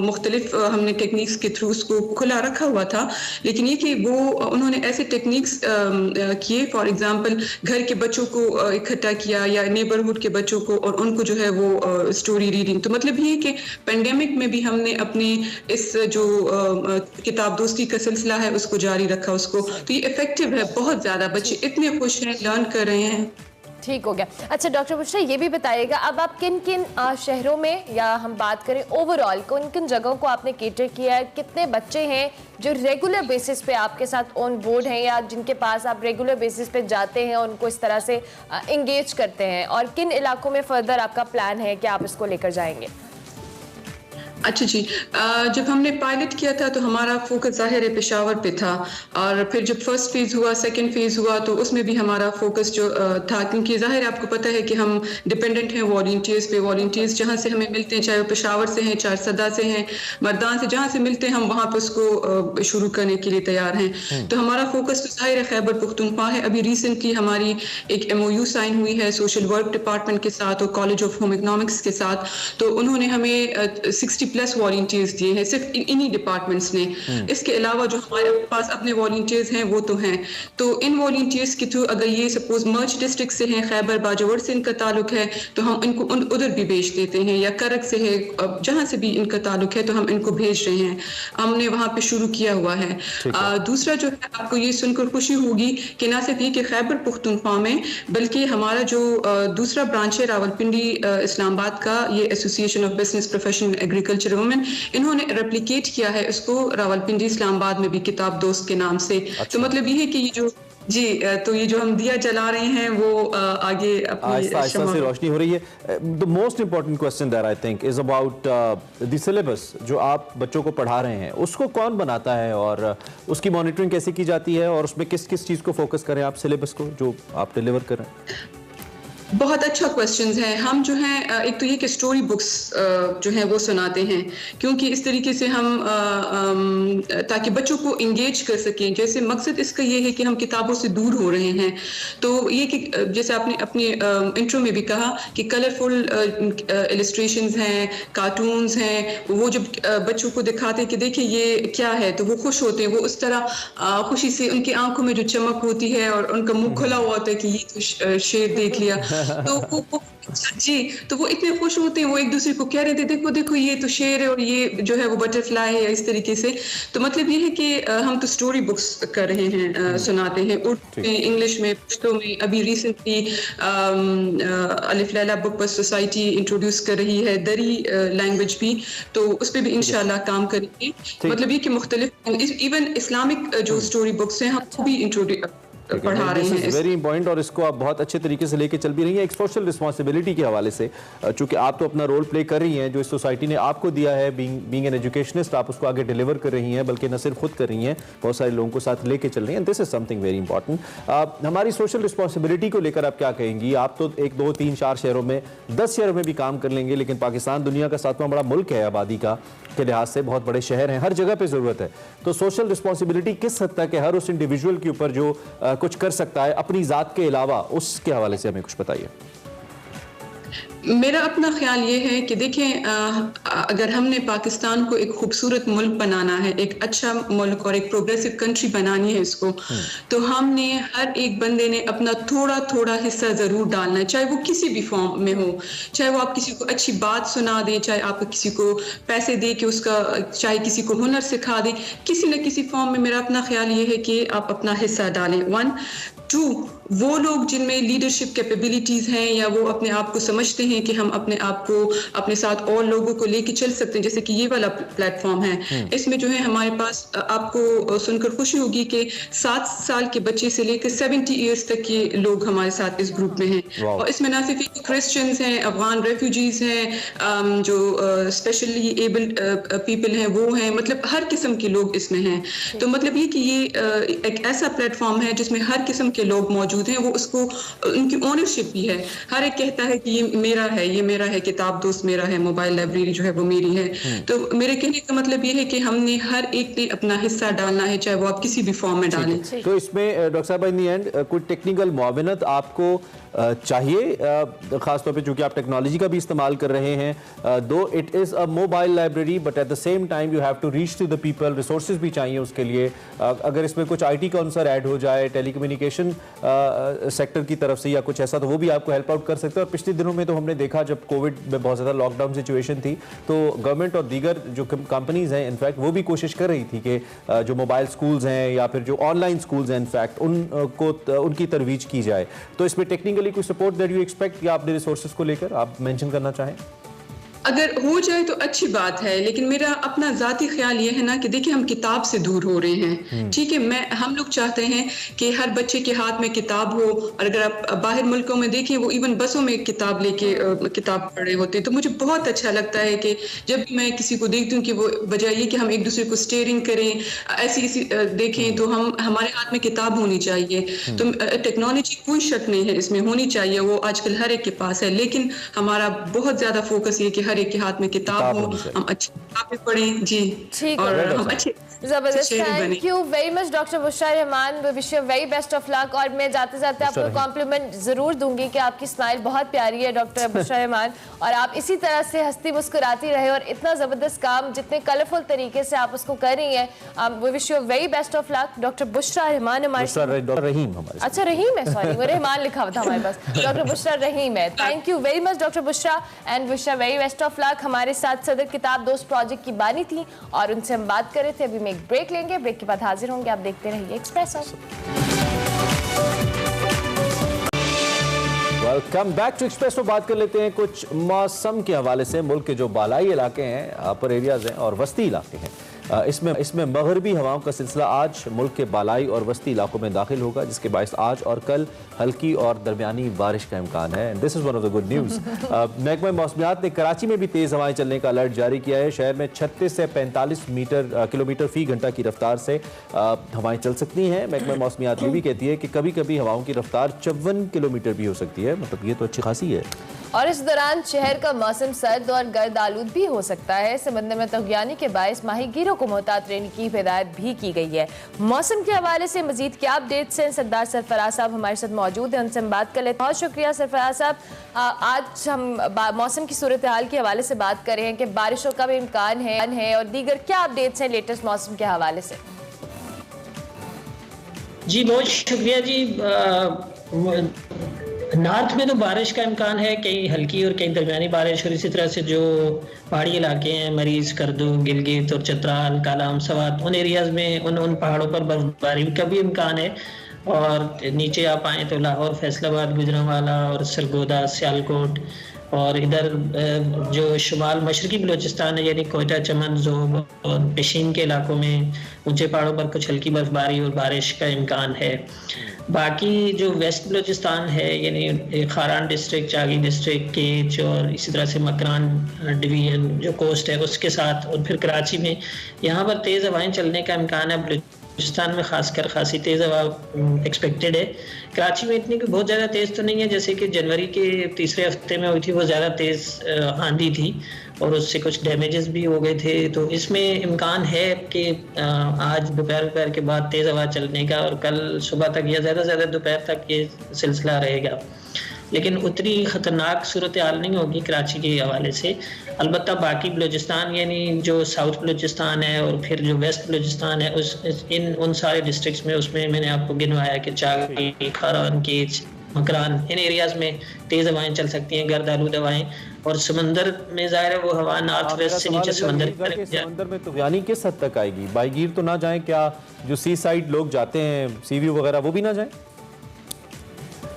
मुख्तलिफ हमने टेक्निक्स के थ्रू उसको खुला रखा हुआ था, लेकिन ये कि वो उन्होंने ऐसे टेक्निक्स किए, फॉर एग्जांपल घर के बच्चों को इकट्ठा किया या नेबरहुड के बच्चों को और उनको जो है वो स्टोरी रीडिंग। तो मतलब ये कि पेंडेमिक में भी हमने अपनी इस जो किताब दोस्ती का सिलसिला है उसको जारी रखा उसको। तो ये इफेक्टिव है बहुत ज़्यादा, बच्चे इतने खुश हैं, लर्न कर रहे हैं। ठीक हो गया। अच्छा डॉक्टर बुशरा, ये भी बताइएगा अब आप किन किन शहरों में या हम बात करें ओवरऑल किन किन जगहों को आपने केटर किया है, कितने बच्चे हैं जो रेगुलर बेसिस पे आपके साथ ऑन बोर्ड हैं या जिनके पास आप रेगुलर बेसिस पे जाते हैं और उनको इस तरह से इंगेज करते हैं, और किन इलाकों में फर्दर आपका प्लान है कि आप इसको लेकर जाएंगे? अच्छा जी, जब हमने पायलट किया था तो हमारा फोकस ज़ाहिर है पेशावर पे था, और फिर जब फर्स्ट फेज़ हुआ, सेकंड फेज़ हुआ तो उसमें भी हमारा फोकस जो था, क्योंकि ज़ाहिर है आपको पता है कि हम डिपेंडेंट हैं वॉलंटियर्स पे। वॉलंटियर्स जहाँ से हमें मिलते हैं, चाहे वो पेशावर से हैं, चाहे सदा से हैं, मर्दान से, जहाँ से मिलते हैं हम वहाँ पर उसको शुरू करने के लिए तैयार हैं। तो हमारा फोकस तो ज़ाहिर है खैबर पख्तूनख्वा है। अभी रिसेंटली हमारी एक MOU साइन हुई है सोशल वर्क डिपार्टमेंट के साथ और कॉलेज ऑफ होम इकनॉमिक्स के साथ। तो उन्होंने हमें 60+ वॉलंटियर्स दिए हैं सिर्फ इन्हीं डिपार्टमेंट्स ने। इसके अलावा जो हमारे पास अपने वॉलंटियर्स हैं वो तो हैं। तो इन वॉलंटियर्स के थ्रू अगर ये सपोज मर्च डिस्ट्रिक्ट से हैं, खैबर बाजवर से इनका ताल्लुक है, तो हम इनको उधर भी भेज देते हैं, या करक से है, जहाँ से भी इनका ताल्लुक है तो हम इनको भेज रहे हैं। हमने वहाँ पे शुरू किया हुआ है। दूसरा जो है, आपको ये सुनकर खुशी होगी कि ना सिर्फ ये कि खैबर पख्तूनख्वा में, बल्कि हमारा जो दूसरा ब्रांच है रावलपिंडी इस्लामाबाद का, ये association of business professional agriculture women, इन्होंने रेप्लिकेट किया है उसको रावलपिंडी इस्लामाबाद में भी किताब दोस्त के नाम से। तो मतलब ये है कि ये जो जी, तो ये जो हम दिया जला रहे हैं वो आगे आहिस्ता से रोशनी हो रही है। The most important question that I think is about the syllabus. जो आप बच्चों को पढ़ा रहे हैं उसको कौन बनाता है और उसकी मॉनिटरिंग कैसे की जाती है, और उसमें किस किस चीज़ को फोकस करें आप सिलेबस को जो आप डिलीवर कर रहे हैं? बहुत अच्छा क्वेश्चन है। हम जो है एक तो ये कि स्टोरी बुक्स जो है वो सुनाते हैं, क्योंकि इस तरीके से हम ताकि बच्चों को इंगेज कर सकें। जैसे मकसद इसका ये है कि हम किताबों से दूर हो रहे हैं, तो ये कि जैसे आपने अपने इंट्रो में भी कहा कि कलरफुल इलस्ट्रेशंस हैं, कार्टून्स हैं, वो जब बच्चों को दिखाते हैं कि देखिए ये क्या है, तो वो खुश होते हैं। वो उस तरह खुशी से उनकी आंखों में जो चमक होती है और उनका मुंह खुला हुआ होता है कि ये तो शेर देख लिया, तो वो जी, तो वो इतने खुश होते हैं, वो एक दूसरे को कह रहे थे देखो देखो ये तो शेर है और ये जो है वो बटरफ्लाई है, इस तरीके से। तो मतलब ये है कि हम तो स्टोरी बुक्स कर रहे हैं, सुनाते हैं उर्दू में, इंग्लिश में, पश्तो में। अभी रिसेंटली अलिफ लैला बुक पर सोसाइटी इंट्रोड्यूस कर रही है दरी लैंग्वेज भी, तो उस पर भी इंशाल्लाह काम करेंगे। मतलब ये कि मुख्तलिफ इवन इस्लामिक जो स्टोरी बुक्स हैं हम भी इंट्रोड्यूस पढ़ा रहे हैं। वेरी इंपॉर्टेंट, और इसको आप बहुत अच्छे तरीके से लेके चल भी रही हैं। एक सोशल रिस्पॉन्सिबिलिटी के हवाले से, चूंकि आप तो अपना रोल प्ले कर रही हैं, जो इस सोसाइटी ने आपको दिया है बीइंग एन एजुकेशनिस्ट, आप उसको आगे डिलीवर कर रही हैं, बल्कि न सिर्फ खुद कर रही हैं, बहुत सारे लोगों को साथ लेके चल रही हैं। This is something very important. हमारी सोशल रिस्पॉन्सिबिलिटी को लेकर आप क्या कहेंगी? आप तो 1, 2, 3, 4 शहरों में, 10 शहरों में भी काम कर लेंगे, लेकिन पाकिस्तान दुनिया का 7वां बड़ा मुल्क है आबादी का के लिहाज से, बहुत बड़े शहर हैं, हर जगह पे जरूरत है। तो सोशल रिस्पॉन्सिबिलिटी किस हद तक है हर उस इंडिविजुअल के ऊपर जो कुछ कर सकता है अपनी जात के अलावा, उसके हवाले से हमें कुछ बताइए। मेरा अपना ख्याल ये है कि देखें, अगर हमने पाकिस्तान को एक खूबसूरत मुल्क बनाना है, एक अच्छा मुल्क और एक प्रोग्रेसिव कंट्री बनानी है इसको, तो हमने हर एक बंदे ने अपना थोड़ा थोड़ा हिस्सा जरूर डालना है, चाहे वो किसी भी फॉर्म में हो। चाहे वो आप किसी को अच्छी बात सुना दें, चाहे आप किसी को पैसे दे के उसका, चाहे किसी को हुनर सिखा दें, किसी न किसी फॉर्म में मेरा अपना ख्याल ये है कि आप अपना हिस्सा डालें। 1, 2, वो लोग जिनमें लीडरशिप कैपेबिलिटीज हैं या वो अपने आप को समझते हैं कि हम अपने आप को अपने साथ और लोगों को लेके चल सकते हैं, जैसे कि ये वाला प्लेटफॉर्म है, इसमें जो है हमारे पास, आपको सुनकर खुशी होगी कि 7 साल के बच्चे से लेकर 70 ईयर्स तक के लोग हमारे साथ इस ग्रुप में हैं। और इसमें ना सिर्फ क्रिश्चियंस हैं, अफगान रेफ्यूजीज हैं, जो स्पेशली एबल्ड पीपल हैं वो हैं, मतलब हर किस्म के लोग इसमें हैं। तो मतलब ये कि ये एक ऐसा प्लेटफॉर्म है जिसमें हर किस्म के लोग मौजूद हैं, वो उसको, उनकी ओनरशिप भी है। हर एक कहता है कि ये मेरा है, ये मेरा है, किताब दोस्त मेरा है, मोबाइल लाइब्रेरी जो है वो मेरी है। तो मेरे कहने का मतलब ये है कि हमने हर एक ने अपना हिस्सा डालना है, चाहे वो आप किसी भी फॉर्म में डालें। तो इसमें डॉक्टर साहब इन दी एंड कोई टेक्निकल मुआवनत आपको चाहिए, खासतौर पे चूंकि आप टेक्नोलॉजी का भी इस्तेमाल कर रहे हैं, though it is a mobile library but at the same time you have to reach to the people, resources भी चाहिए उसके लिए। अगर इसमें कुछ IT का आंसर ऐड हो जाए, टेलीकम्युनिकेशन सेक्टर की तरफ से या कुछ ऐसा, तो वो भी आपको हेल्प आउट कर सकते हैं। और पिछले दिनों में तो हमने देखा जब कोविड में बहुत ज़्यादा लॉकडाउन सिचुएशन थी, तो गवर्नमेंट और दीगर जो कंपनीज हैं इनफैक्ट वो भी कोशिश कर रही थी कि जो मोबाइल स्कूल्स हैं या फिर जो ऑनलाइन स्कूल्स हैं इनफैक्ट उनकी तरवीज की जाए। तो इसमें टेक्निकली कोई सपोर्ट दैट यू एक्सपेक्ट या अपने रिसोर्सेज को लेकर आप मेंशन करना चाहें? अगर हो जाए तो अच्छी बात है, लेकिन मेरा अपना जाती ख्याल ये है ना कि देखिए हम किताब से दूर हो रहे हैं। ठीक है, हम लोग चाहते हैं कि हर बच्चे के हाथ में किताब हो, और अगर आप बाहर मुल्कों में देखें वो इवन बसों में किताब लेके किताब पढ़ रहे होते हैं। तो मुझे बहुत अच्छा लगता है कि जब भी मैं किसी को देखती हूँ कि वो बजाय ये कि हम एक दूसरे को स्टेयरिंग करें, ऐसी देखें, तो हमारे हाथ में किताब होनी चाहिए। तो टेक्नोलॉजी कोई शक नहीं है इसमें होनी चाहिए, वो आजकल हर एक के पास है, लेकिन हमारा बहुत ज्यादा फोकस ये कि हर एक के हाथ में किताब हो, हम अच्छी किताबें पढ़ें। जी, और हम अच्छे जबरदस्त। Thank you very much doctor Bushra Rahman, wish you very best of luck. और मैं जाते जाते आपको कॉम्प्लीमेंट जरूर दूंगी कि आपकी स्माइल बहुत प्यारी है डॉक्टर बुशरा रहमान, और आप इसी तरह से हंसती मुस्कुराती रहे, और इतना जबरदस्त काम जितने कलरफुल तरीके से आप उसको कर रही हैं। We wish you very best of luck. Doctor Bushra Rahman हमारे, डॉक्टर रहीम हमारे, अच्छा रहीम है, सॉरी वो रहमान लिखा हुआ था हमारे पास, डॉक्टर बुशरा रहीम है। Thank you very much doctor Bushra and wish you very best of luck. हमारे साथ सदर किताब दोस्त प्रोजेक्ट की बानी थी और उनसे हम बात कर रहे थे। अभी मैं एक ब्रेक लेंगे, ब्रेक के बाद हाजिर होंगे। आप देखते रहिए Expresso. Welcome back to Expresso. बात कर लेते हैं कुछ मौसम के हवाले से। मुल्क के जो बालाई इलाके हैं, अपर एरियाज हैं और वस्ती इलाके हैं, इसमें मगरबी हवाओं का सिलसिला आज मुल्क के बालाई और वस्ती इलाकों में दाखिल होगा, जिसके बायस आज और कल हल्की और दरमियानी बारिश का इम्कान है। And this is one of the good news. महकमा मौसमियात ने कराची में भी तेज़ हवाएं चलने का अलर्ट जारी किया है। शहर में 36 से 45 किलोमीटर फी घंटा की रफ्तार से हवाएं चल सकती हैं। महकमा मौसमियात ये भी कहती है कि कभी कभी हवाओं की रफ्तार 54 किलोमीटर भी हो सकती है, मतलब ये तो अच्छी खासी है। और इस दौरान शहर का मौसम सर्द और गर्द आलूद भी हो सकता है। समंदर में तगयानी के बायस माहीगीरों को मोहतात रहने की हिदायत भी की गई है। मौसम के हवाले से मजीद क्या अपडेट्स हैं, सरदार सरफराज साहब हमारे साथ मौजूद हैं, उनसे हम बात कर लेते हैं। बहुत शुक्रिया सरफराज साहब। आज हम मौसम की सूरत हाल के हवाले से बात कर रहे हैं कि बारिशों का भी इम्कान है और दीगर क्या अपडेट्स हैं लेटेस्ट मौसम के हवाले से। जी बहुत शुक्रिया जी। नॉर्थ में तो बारिश का इम्कान है, कहीं हल्की और कहीं दरमियानी बारिश, और इसी तरह से जो पहाड़ी इलाके हैं मरीज, करदू, गिलगित और चतराल, कालाम, सवात, उन एरियाज़ में उन पहाड़ों पर बर्फबारी का भी इम्कान है। और नीचे आप आएँ तो लाहौर, फैसलाबाद, गुजरांवाला और सरगोदा, सियालकोट, और इधर जो शुमाल मशरकी बलूचिस्तान है यानी कोयटा, चमन, जोब और पेशीन के इलाकों में ऊंचे पहाड़ों पर कुछ हल्की बर्फबारी और बारिश का इम्कान है। बाकी जो वेस्ट बलूचिस्तान है यानी खारान डिस्ट्रिक्ट, चागी डिस्ट्रिक्ट, केच और इसी तरह से मकरान डिवीजन जो कोस्ट है उसके साथ, और फिर कराची में यहाँ पर तेज़ हवाएं चलने का इम्कान है। बलूचिस्तान में खासकर खासी तेज़ हवा एक्सपेक्टेड है। कराची में इतनी बहुत ज़्यादा तेज़ तो नहीं है, जैसे कि जनवरी के तीसरे हफ्ते में हुई थी, वो ज़्यादा तेज़ आंधी थी और उससे कुछ डैमेजेस भी हो गए थे। तो इसमें इम्कान है कि आज दोपहर के बाद तेज़ हवा चलने का, और कल सुबह तक या ज़्यादा से ज़्यादा दोपहर तक ये सिलसिला रहेगा। लेकिन उतनी ख़तरनाक सूरत हाल नहीं होगी कराची के हवाले से। अलबत्ता बाकी बलूचिस्तान यानी जो साउथ बलूचिस्तान है और फिर जो वेस्ट बलूचिस्तान है उन सारे डिस्ट्रिक्ट्स में, उसमें मैंने आपको गिनवाया कि चागी, खारान, केच, मकरान, इन एरियाज़ में तेज़ हवाएं चल सकती हैं, गर्द आलूद हवाएं। और समंदर में ज़ाहिर है वो हवा नॉर्थ वेस्ट से नीचे समंदर में तो यानी किस हद तक आएगी? बाईगीर तो ना जाएं क्या? जो सी साइड लोग जाते हैं, सी व्यू वगैरह, वो भी ना जाएं?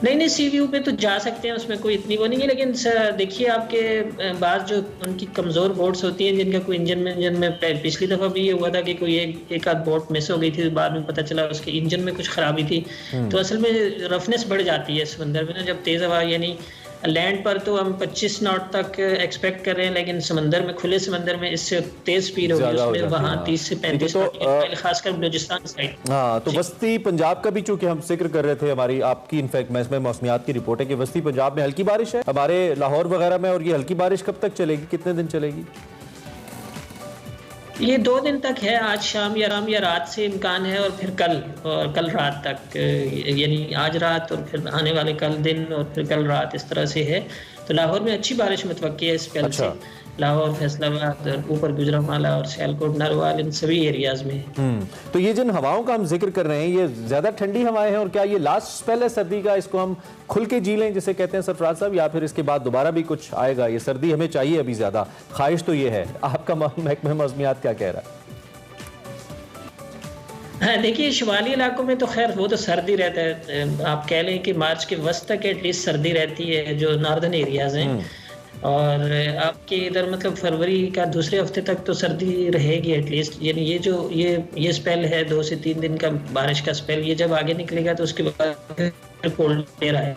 नहीं, सी व्यू पे तो जा सकते हैं, उसमें कोई इतनी वो नहीं है। लेकिन देखिए आपके बाद जो उनकी कमज़ोर बोट्स होती हैं जिनका कोई इंजन में पिछली दफ़ा भी ये हुआ था कि कोई एक आध बोट मिस हो गई थी, बाद में पता चला उसके इंजन में कुछ खराबी थी। तो असल में रफनेस बढ़ जाती है समंदर में ना, जब तेज़ हवा, यानी लैंड पर तो हम 25 नॉट तक एक्सपेक्ट कर रहे हैं, लेकिन समंदर में, खुले समंदर में इससे तेज स्पीड होगी, उसमें वहाँ 30 से 35 नॉट, खासकर बलूचिस्तान साइड। हाँ, तो वस्ती पंजाब का भी चूंकि हम जिक्र कर रहे थे, हमारी आपकी इनफैक्ट महकमा मौसमियात की रिपोर्ट है कि वस्ती पंजाब में हल्की बारिश है, हमारे लाहौर वगैरह में, और ये हल्की बारिश कब तक चलेगी, कितने दिन चलेगी? ये 2 दिन तक है, आज शाम या रात से इम्कान है, और फिर कल रात तक, यानी आज रात और फिर आने वाले कल दिन और फिर कल रात, इस तरह से है। तो लाहौर में अच्छी बारिश मुतवक्की है इस स्पेल से। लाहौर, फैसलाबाद और ऊपर गुजरांवाला और सियालकोट, नरवाल, इन सभी एरियाज में। तो ये जिन हवाओं का हम जिक्र कर रहे हैं, ये ज्यादा ठंडी हवाएं हैं, और क्या ये लास्ट स्पेल है सर्दी का, इसको हम खुल के जी लें जिसे कहते हैं सरफराज साहब, या फिर इसके बाद दोबारा भी कुछ आएगा? ये सर्दी हमें चाहिए अभी ज्यादा, ख्वाहिश तो ये है। आपका महकमा मौसमियात क्या कह रहा है? हाँ, देखिए शुमाली इलाकों में तो खैर वो तो सर्दी रहता है, आप कह लें कि मार्च के वस्त तक एटलीस्ट सर्दी रहती है जो नॉर्दर्न एरियाज हैं। और आपके इधर मतलब फरवरी का दूसरे हफ्ते तक तो सर्दी रहेगी एटलीस्ट, यानी ये स्पेल है 2 से 3 दिन का बारिश का स्पेल, ये जब आगे निकलेगा तो उसके बाद कोल्ड ले रहा है।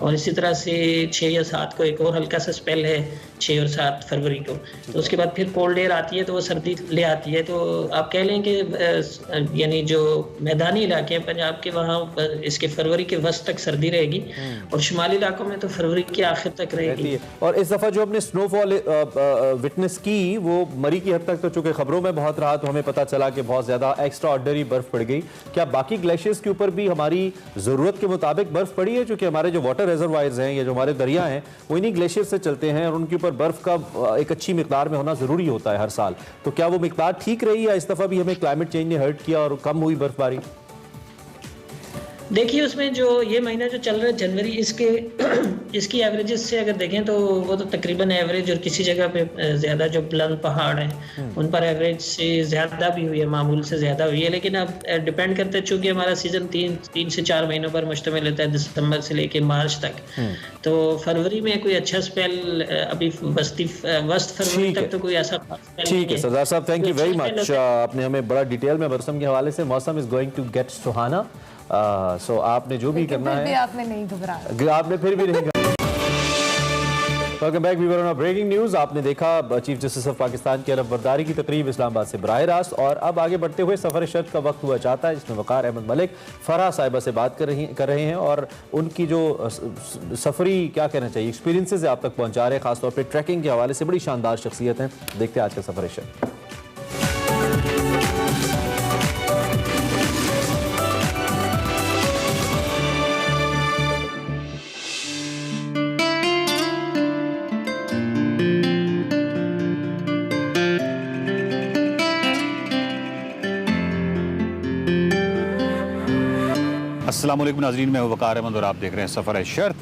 और इसी तरह से 6 या 7 को एक और हल्का सा स्पेल है, 6 और 7 फरवरी को, तो उसके बाद फिर कोल्ड एयर आती है तो वो सर्दी ले आती है। तो आप कह लें कि यानी जो मैदानी इलाके हैं पंजाब के, वहाँ इसके फरवरी के वस्त तक सर्दी रहेगी, और शुमाली इलाकों में तो फरवरी के आखिर तक रहेगी। और इस दफ़ा जो हमने स्नोफॉल विटनेस की वो मरी की हद तक तो चूंकि खबरों में बहुत रहा, तो हमें पता चला कि बहुत ज़्यादा एक्स्ट्रा ऑर्डिनरी बर्फ़ पड़ गई। क्या बाकी ग्लेशियर्स के ऊपर भी हमारी ज़रूरत के मुताबिक बर्फ़ पड़ी है? चूँकि हमारे जो वाटर रिजर्वायर्स हैं या जो हमारे दरिया हैं वो इन्हीं ग्लेशियर से चलते हैं, और उनके ऊपर बर्फ़ का एक अच्छी मिकदार में होना ज़रूरी होता है हर साल। तो क्या वो मिकदार ठीक रही, या इस दफ़ा भी हमें क्लाइमेट चेंज ने हर्ट किया और कम हुई बर्फबारी? देखिए उसमें जो ये महीना जो चल रहा है जनवरी, इसकी एवरेजेस से अगर देखें तो वो तो तकरीबन एवरेज, और किसी जगह पे ज़्यादा जो बुलंद पहाड़ हैं उन पर एवरेज से ज़्यादा भी हुई है, मामूल से ज़्यादा हुई है। लेकिन अब डिपेंड करता है, चूँकि हमारा सीज़न 3 से 4 महीनों पर मुश्तमिल होता है, दिसंबर से लेके मार्च तक। तो फरवरी में कोई अच्छा स्पेल अभी वस्त फरवरी तक तो कोई ऐसा स्पेल ठीक है सरदार साहब, थैंक यू वेरी मच। आपने हमें बड़ा डिटेल में मौसम के हवाले से, मौसम इज गोइंग टू गेट सुहाना। सो आपने जो भी करना है, आपने नहीं घबराया, आपने फिर भी नहीं घबराया। Welcome back, we were on breaking news. आपने देखा चीफ जस्टिस ऑफ पाकिस्तान की अरबबरदारी की तकरीब इस्लामाबाद से बराह रास्त, और अब आगे बढ़ते हुए सफ़र शर्त का वक्त हुआ चाहता है, जिसमें वक़ार अहमद मलिक फराह साहिबा से बात कर रहे हैं और उनकी जो सफरी क्या कहना चाहिए एक्सपीरियंसेस आप तक पहुँचा रहे हैं, खासतौर पर ट्रैकिंग के हवाले से बड़ी शानदार शख्सियत हैं। देखते हैं आज का सफ़र शर्त। अस्सलाम वालेकुम नाज़रीन, मैं वक़ार अहमद और आप देख रहे हैं सफ़र शर्त।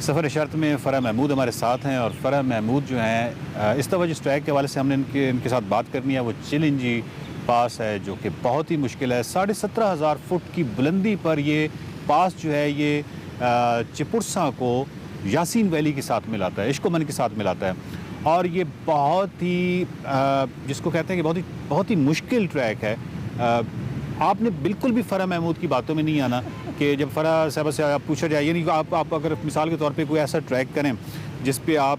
सफ़र शर्त में फ़रह महमूद हमारे साथ हैं, और फ़रह महमूद जो हैं इस तवज्जो स्ट्राइक के हवाले से हमने इनके साथ बात करनी है। वो चिलिंजी पास है जो कि बहुत ही मुश्किल है, 17,500 फुट की बुलंदी पर ये पास जो है ये चिपुरसा को यासीन वैली के साथ मिलाता है, इश्कोमन के साथ मिलाता है, और ये बहुत ही जिसको कहते हैं कि बहुत ही मुश्किल ट्रैक है। आपने बिल्कुल भी फ़रह महमूद की बातों में नहीं आना कि जब फ़रह साहब से आप पूछा जाए, यानी आप अगर मिसाल के तौर पे कोई ऐसा ट्रैक करें जिस पे आप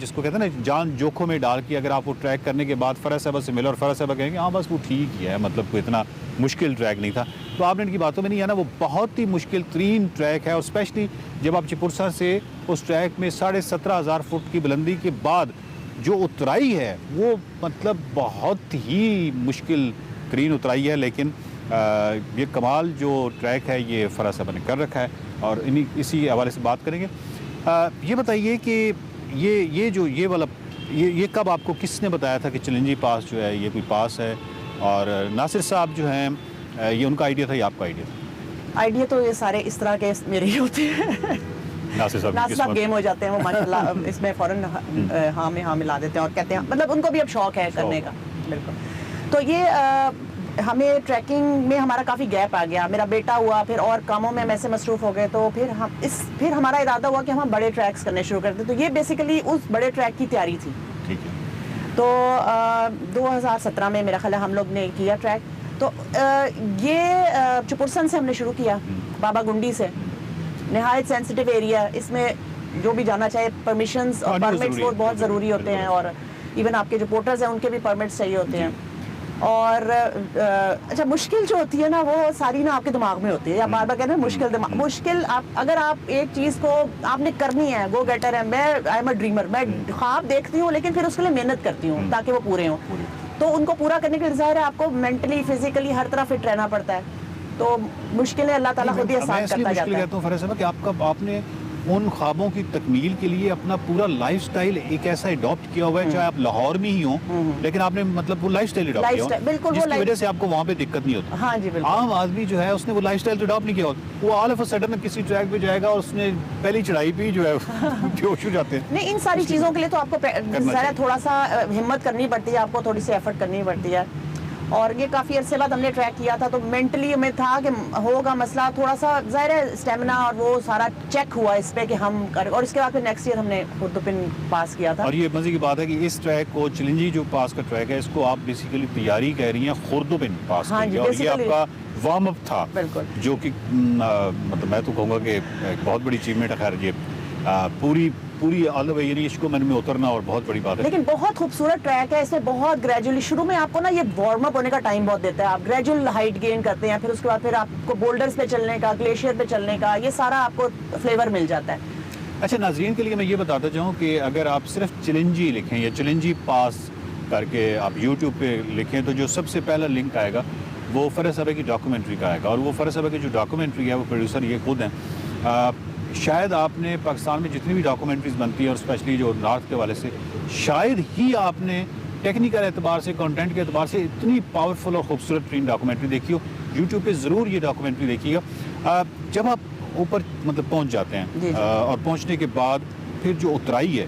जिसको कहते हैं ना जान जोखों में डाल के अगर आप वो ट्रैक करने के बाद फ़रह साहब से मिले और फ़रह साहब कहेंगे हाँ बस वो ठीक ही है, मतलब कोई इतना मुश्किल ट्रैक नहीं था, तो आपने इनकी बातों में नहीं आना। वो बहुत ही मुश्किल तरीन ट्रैक है, और स्पेशली जब आप चिपुरसा से उस ट्रैक में 17,500 फुट की बुलंदी के बाद जो उतराई है वो मतलब बहुत ही मुश्किल तरीन उतराई है। लेकिन ये कमाल जो ट्रैक है ये फ़रह साहब ने कर रखा है, और इसी हवाले से बात करेंगे। ये बताइए कि ये वाला कब आपको किसने बताया था कि चिलिंजी पास जो है ये कोई पास है, और नासिर साहब जो हैं ये उनका आइडिया था या आपका आइडिया था? आइडिया तो ये सारे इस तरह के मेरे ही होते हैं। नासिर साहब गेम हो जाते हैं, वो माशाल्लाह इसमें फ़ौरन हाँ में हाँ मिला देते हैं और कहते हैं, मतलब उनको भी अब शौक है करने का। बिल्कुल। तो ये हमें ट्रैकिंग में हमारा काफ़ी गैप आ गया, मेरा बेटा हुआ, फिर और कामों में हम ऐसे मसरूफ़ हो गए, तो फिर हमारा इरादा हुआ कि हम बड़े ट्रैक्स करने शुरू करते। तो ये बेसिकली उस बड़े ट्रैक की तैयारी थी। ठीक है। तो 2017 में मेरा ख्याल हम लोग ने किया ट्रैक। तो ये चिपुरसन से हमने शुरू किया, बाबा गुंडी से, नहायत सेंसिटिव एरिया, इसमें जो भी जाना चाहे परमिशंस और परमिट्स वो बहुत ज़रूरी होते हैं, और इवन आपके जो पोर्टर्स हैं उनके भी परमिट्स चाहिए होते हैं। और अच्छा मुश्किल जो होती है ना वो सारी ना आपके दिमाग में होती है, या बार बार कहते हैं मुश्किल अगर आप एक चीज़ को आपने करनी है, गो गेटर है, मैं आई एम अ ड्रीमर, मैं ख्वाब देखती हूँ लेकिन फिर उसके लिए मेहनत करती हूँ ताकि वो पूरे हों। तो उनको पूरा करने के लिए ज़ाहिर है आपको मेंटली फिजिकली हर तरह फिट रहना पड़ता है। तो मुश्किलें अल्लाह ताला खुद ही आसान करता जाता है। फ़रह साहब कि आपने उन ख्वाबों की तकमील के लिए अपना पूरा लाइफस्टाइल एक ऐसा अडॉप्ट किया हुआ है, चाहे आप लाहौर में ही हो, लेकिन आपने मतलब वो लाइफस्टाइल अडॉप्ट किया हुआ है जिसकी वजह से आपको वहाँ पे दिक्कत नहीं होती। हाँ जी बिल्कुल। आम आदमी जो है उसने वो लाइफस्टाइल तो अडॉप्ट नहीं किया होता, वो ऑल ऑफ अ सडन किसी ट्रैक पे जाएगा और उसने पहली चढ़ाई पे जो है बेहोश हो जाते हैं। नहीं, इन सारी चीज़ों के लिए तो आपको थोड़ा सा हिम्मत करनी पड़ती है, आपको थोड़ी सी एफर्ट करनी पड़ती है। और ये काफ़ी अरसे बाद हमने ट्रैक किया था, तो मेंटली में था कि होगा मसला, थोड़ा सा ज़ाहिर है स्टेमिना और वो सारा चेक हुआ इस पे कि हम कर, और इसके बाद फिर नेक्स्ट ईयर हमने खुर्दुपिन पास किया था। और ये मज़े की बात है कि इस ट्रैक को चिलिंजी जो पास का ट्रैक है इसको आप बेसिकली तैयारी कह रही हैं खुर्दुपिन पास की, और ये आपका वार्म अप था, जो कि मतलब मैं तो कहूँगा कि बहुत बड़ी अचीवमेंट है। खैर ये पूरी ऑल द वे यानी इश्कोमन में उतरना और बहुत बड़ी बात है, लेकिन बहुत खूबसूरत ट्रैक है। इसमें बहुत ग्रेजुअली शुरू में आपको ना ये वार्म अप होने का टाइम बहुत देता है, आप ग्रेजुअल हाइट गेन करते हैं, फिर उसके बाद फिर आपको बोल्डर्स पे चलने का, ग्लेशियर पे चलने का, ये सारा आपको फ्लेवर मिल जाता है। अच्छा नाज़रीन के लिए मैं ये बताता चाहूँ कि अगर आप सिर्फ चिलिंजी लिखें या चिलिंजी पास करके आप यूट्यूब पे लिखें तो जो सबसे पहला लिंक आएगा वो फ़रह साहब की डॉक्यूमेंट्री का आएगा, और वो फ़रह साहब की जो डॉक्यूमेंट्री है वो प्रोड्यूसर ये खुद हैं। शायद आपने पाकिस्तान में जितनी भी डॉक्यूमेंट्रीज बनती है और स्पेशली जो नॉर्थ के वाले से, शायद ही आपने टेक्निकल एतबार से, कंटेंट के एतबार से इतनी पावरफुल और खूबसूरत ट्रेन डॉक्यूमेंट्री देखी हो। यूट्यूब पे ज़रूर ये डॉक्यूमेंट्री देखिएगा। जब आप ऊपर मतलब पहुंच जाते हैं और पहुंचने के बाद फिर जो उतराई है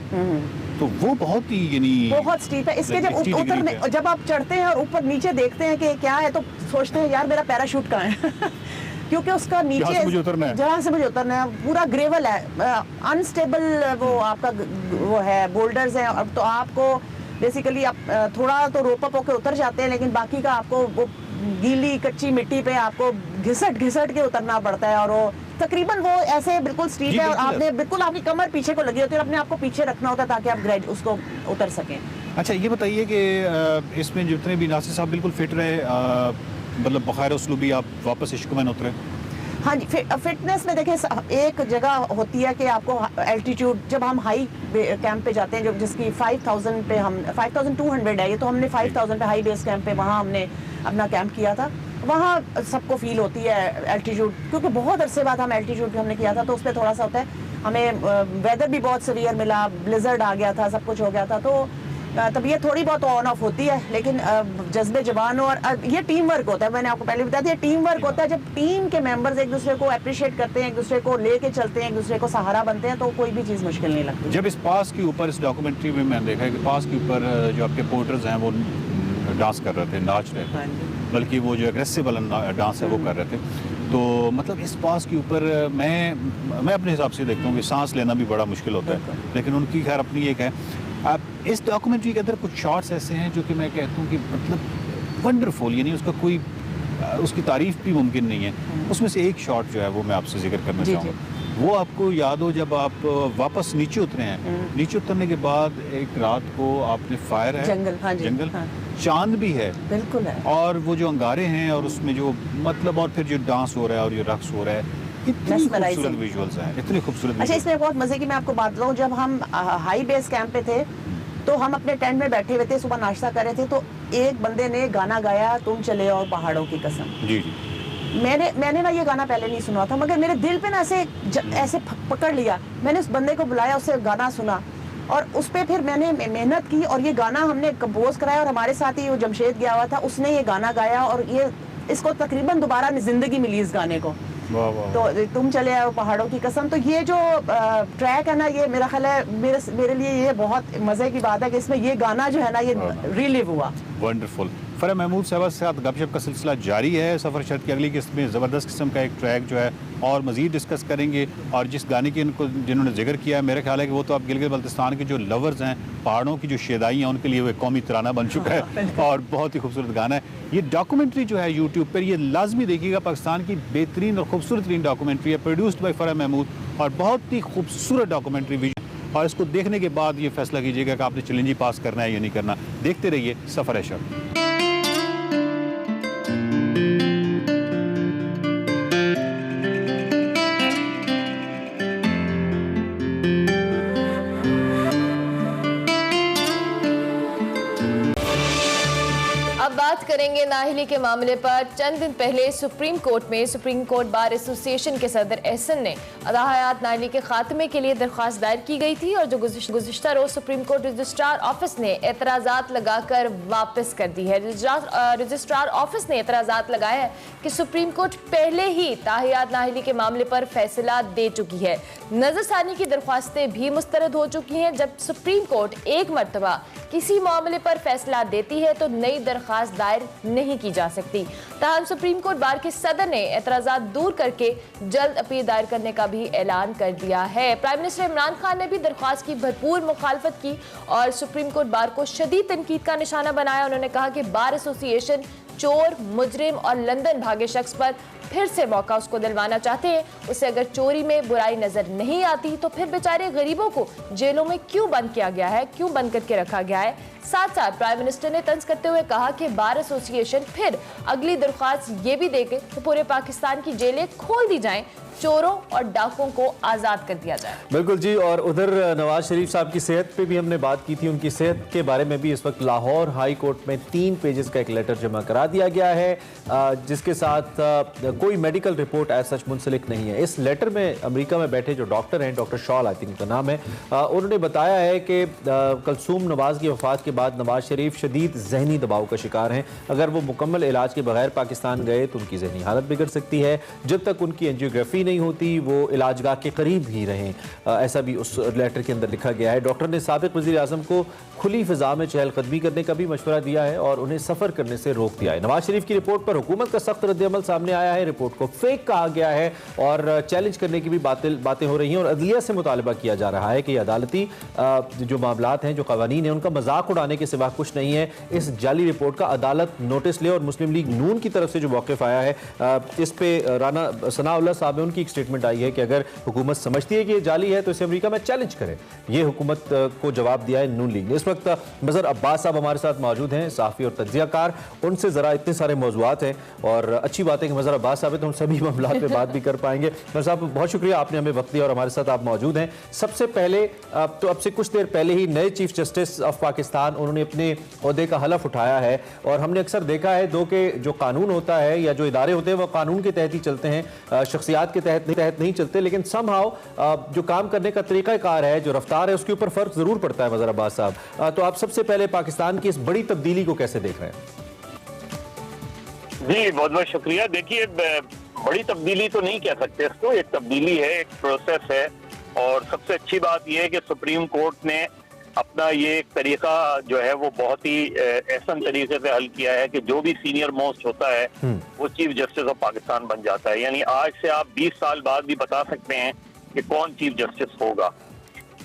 तो वो बहुत ही यानी बहुत स्टीप है। इसके जब उतरने जब आप चढ़ते हैं और ऊपर नीचे देखते हैं कि क्या है तो सोचते हैं यार मेरा पैराशूट कहाँ है क्योंकि उसका नीचे जहाँ से मुझे उतरना है पूरा ग्रेवल है, अनस्टेबल वो आपका वो है, बोल्डर्स हैं। अब तो आपको बेसिकली आप थोड़ा तो रोप अप होकर उतर जाते हैं, लेकिन बाकी का आपको वो गीली कच्ची मिट्टी पे आपको घिसट के उतरना पड़ता है। और वो तकरीबन वो ऐसे बिल्कुल स्टीप है और आपने बिल्कुल आपकी कमर पीछे को लगी होती है और अपने आप को पीछे रखना होता है ताकि आप उसको उतर सकें। अच्छा ये बताइए कि इसमें जितने भी नासिर साहब बिल्कुल फिट रहे, मतलब बखैर उसलूबी आप वापस इश्कमैन उतरे? हाँ जी, फिटनेस में देखिए एक जगह होती है कि आपको एल्टीट्यूड, जब हम हाई कैंप पे जाते हैं, जब जिसकी 5000 पे हम 5200 है ये, तो हमने 5000 पे हाई बेस कैंप पे वहाँ हमने अपना कैंप किया था। वहाँ सबको फील होती है एल्टीट्यूड, क्योंकि बहुत अरसे बाद हम एल्टीट्यूड पे हमने किया था, तो उस पर थोड़ा सा होता है। हमें वेदर भी बहुत सीवियर मिला, ब्लिजर्ड आ गया था, सब कुछ हो गया था, तो तबीयत थोड़ी बहुत ऑन ऑफ होती है, लेकिन जज्बे जवान और ये टीम वर्क होता है। मैंने आपको पहले बता दिया, टीम वर्क होता है। जब टीम के मेंबर्स एक दूसरे को अप्रिशिएट करते हैं, एक दूसरे को लेके चलते हैं, एक दूसरे को सहारा बनते हैं, तो कोई भी चीज़ मुश्किल नहीं लगती। जब इस पास के ऊपर इस डॉक्यूमेंट्री में मैंने देखा है कि पास के ऊपर जो आपके पोर्टर्स हैं वो डांस कर रहे थे, नाच रहे थे, बल्कि वो जो एग्रेसिव वाला डांस है वो कर रहे थे। तो मतलब इस पास के ऊपर मैं अपने हिसाब से देखता हूँ कि सांस लेना भी बड़ा मुश्किल होता है, लेकिन उनकी खैर अपनी एक है। अब इस डॉक्यूमेंट्री के अंदर कुछ शॉट्स ऐसे हैं जो कि मैं कहता हूँ कि मतलब वंडरफुल, यानी उसका कोई उसकी तारीफ भी मुमकिन नहीं है। उसमें से एक शॉट जो है वो मैं आपसे जिक्र करना चाहूँगा। वो आपको याद हो जब आप वापस नीचे उतरे हैं, नीचे उतरने के बाद एक रात को आपने फायर है, जंगल चांद भी है, बिल्कुल है, और वो जो अंगारे हैं और उसमें जो मतलब और फिर जो डांस हो रहा है और ये रक्स हो रहा है, इतनी खूबसूरत विजुअल्स हैं, इतनी खूबसूरत। अच्छा, इसमें बहुत मजे की मैं आपको बात बताऊं, जब हम हाई बेस कैंप पे थे तो हम अपने टेंट में बैठे हुए थे, सुबह नाश्ता कर रहे थे, तो एक बंदे ने गाना गाया, तुम चले आओ पहाड़ों की कसम। जी। मैंने ना ये गाना पहले नहीं सुना था, मगर मेरे दिल पे ना ऐसे पकड़ लिया। मैंने उस बंदे को बुलाया, उससे गाना सुना और उस पर फिर मैंने मेहनत की और ये गाना हमने कंपोज कराया। और हमारे साथ ही वो जमशेद गया हुआ था, उसने ये गाना गाया और ये इसको तकरीबन दोबारा जिंदगी मिली इस गाने को। तो तुम चले आओ पहाड़ों की कसम, तो ये जो ट्रैक है ना, ये मेरा ख्याल है मेरे लिए ये बहुत मजे की बात है कि इसमें ये गाना जो है ना ये रिलीव हुआ। वंडरफुल। फरह महमूद साहब के साथ गपशप का सिलसिला जारी है। सफ़र शर्त की अगली किस्त में ज़बरदस्त किस्म का एक ट्रैक जो है और मज़ीद डिस्कस करेंगे। और जिस गाने की जिन्होंने जिक्र किया है, मेरे ख्याल है कि वो तो अब गिलगित बल्तिस्तान के जो लवर्स हैं, पहाड़ों की जो शेदाई हैं, उनके लिए वो एक कौमी तराना बन चुका है और बहुत ही खूबसूरत गाना है। ये डॉक्यूमेंट्री जो है यूट्यूब पर, ये लाजमी देखिएगा। पाकिस्तान की बेहतरीन और खूबसूरत तरीन डॉक्यूमेंट्री है, प्रोड्यूस्ड बाय फरह महमूद, और बहुत ही खूबसूरत डॉक्यूमेंट्री विजन। और इसको देखने के बाद ये फैसला कीजिएगा कि आपने चैलेंज ही पास करना है या नहीं करना। देखते रहिए सफ़र शर्त। करेंगे नाहिली के मामले पर। चंद दिन पहले सुप्रीम कोर्ट में सुप्रीम कोर्ट बार एसोसिएशन के सदर एहसन ने अदा हयात नाहिली के खात्मे के लिए दरख्वास्त दायर की गई थी और जो गुज़िश्ता रोज सुप्रीम कोर्ट रजिस्ट्रार ऑफिस ने एतराज़ात लगाकर वापस कर दी है। रजिस्ट्रार ऑफिस ने एतराज़ात लगाया है कि सुप्रीम कोर्ट पहले ही ताहियात नाहिली के मामले पर फैसला दे चुकी है। नजरसानी की दरख्वास्तें भी मुस्तरद हो चुकी हैं। जब सुप्रीम कोर्ट एक मरतबा किसी मामले पर फैसला देती है तो नई दरख्वास्त दायर नहीं की जा सकती। ताहम सुप्रीम कोर्ट बार के सदर ने एतराज़ात दूर करके जल्द अपील दायर करने का भी ऐलान कर दिया है। प्राइम मिनिस्टर इमरान खान ने भी दरख्वास्त की भरपूर मुखालफत की और सुप्रीम कोर्ट बार को शदीद तनकीद का निशाना बनाया। उन्होंने कहा कि बार एसोसिएशन चोर, मुजरिम और लंदन भागे शख्स पर फिर से मौका उसको दिलवाना चाहते हैं। उसे अगर चोरी में बुराई नजर नहीं आती तो फिर बेचारे गरीबों को जेलों में क्यों बंद किया गया है, क्यों बंद करके रखा गया है। साथ साथ प्राइम मिनिस्टर ने तंज करते हुए कहा कि बार एसोसिएशन फिर अगली दरख्वास्त ये भी दे के तो पूरे पाकिस्तान की जेलें खोल दी जाएं, चोरों और डाकुओं को आजाद कर दिया जाए। बिल्कुल जी। और उधर नवाज शरीफ साहब की सेहत पे भी हमने बात की थी। उनकी सेहत के बारे में भी इस वक्त लाहौर हाई कोर्ट में 3 पेजेस का एक लेटर जमा करा दिया गया है, जिसके साथ कोई मेडिकल रिपोर्ट एज सच मुंसलिक नहीं है। इस लेटर में अमेरिका में बैठे जो डॉक्टर हैं, डॉक्टर शॉल आई थिंक उनका नाम है, उन्होंने बताया है कि कलसूम नवाज की वफात के बाद नवाज शरीफ शदीद जहनी दबाव का शिकार हैं। अगर वो मुकम्मल इलाज के बगैर पाकिस्तान गए तो उनकी जहनी हालत बिगड़ सकती है। जब तक उनकी एंजियोग्राफी नहीं होती वो इलाजगाह के करीब ही रहें, ऐसा भी उस लेटर के अंदर लिखा गया है। डॉक्टर ने साबिक वज़ीर आज़म को खुली फिजा में चहलकदमी करने का भी मशवरा दिया है और उन्हें सफ़र करने से रोक दिया है। नवाज शरीफ की रिपोर्ट पर हुकूमत का सख्त रद्द-ए-अमल सामने आया है। रिपोर्ट को फेक कहा गया है और चैलेंज करने की भी बातें हो रही हैं और अदलिया से मुतालबा किया जा रहा है कि अदालती जो मामलात हैं, जो कवानीन हैं, उनका मजाक उड़ाने के सिवा कुछ नहीं है। इस जाली रिपोर्ट का अदालत नोटिस ले। और मुस्लिम लीग नून की तरफ से जो मौक़िफ़ आया है इस पे राना सनाउल्लाह साहब ने उनकी एक स्टेटमेंट आई है कि अगर हुकूमत समझती है कि ये जाली है तो इसे अमेरिका में चैलेंज करे। ये हुकूमत को जवाब दिया है नून लीग ने। इस वक्त मज़हर अब्बास साहब हमारे साथ मौजूद हैं, सहाफ़ी और तज्ज़ियाकार। उनसे ज़रा इतने सारे मौज़ूआत हैं और अच्छी बात है कि मज़हर अब्बास साहब है तो हम सभी मामलात पे बात भी कर पाएंगे। मज़हर साहब बहुत शुक्रिया, आपने हमें वक्त दिया और हमारे साथ आप मौजूद हैं। सबसे पहले तो अब से कुछ देर पहले ही नए चीफ जस्टिस ऑफ पाकिस्तान उन्होंने अपने ओहदे का हलफ उठाया है और हमने अक्सर देखा है के जो कानून होता है या जो इदारे होते हैं वो कानून के तहत ही चलते हैं, शख्सियात के तहत नहीं चलते। लेकिन समहाउ जो काम करने का तरीक़ाकार है, जो रफ्तार है, उसके ऊपर फ़र्क ज़रूर पड़ता है। मज़हर अब्बास साहब, तो आप सबसे पहले पाकिस्तान की इस बड़ी तब्दीली को कैसे देख रहे हैं? जी बहुत बहुत शुक्रिया। देखिए, बड़ी तब्दीली तो नहीं कह सकते इसको, एक तब्दीली है, एक प्रोसेस है। और सबसे अच्छी बात यह है कि सुप्रीम कोर्ट ने अपना ये तरीका जो है वो बहुत ही ऐसा तरीके से हल किया है कि जो भी सीनियर मोस्ट होता है वो चीफ जस्टिस ऑफ पाकिस्तान बन जाता है। यानी आज से आप 20 साल बाद भी बता सकते हैं कि कौन चीफ जस्टिस होगा।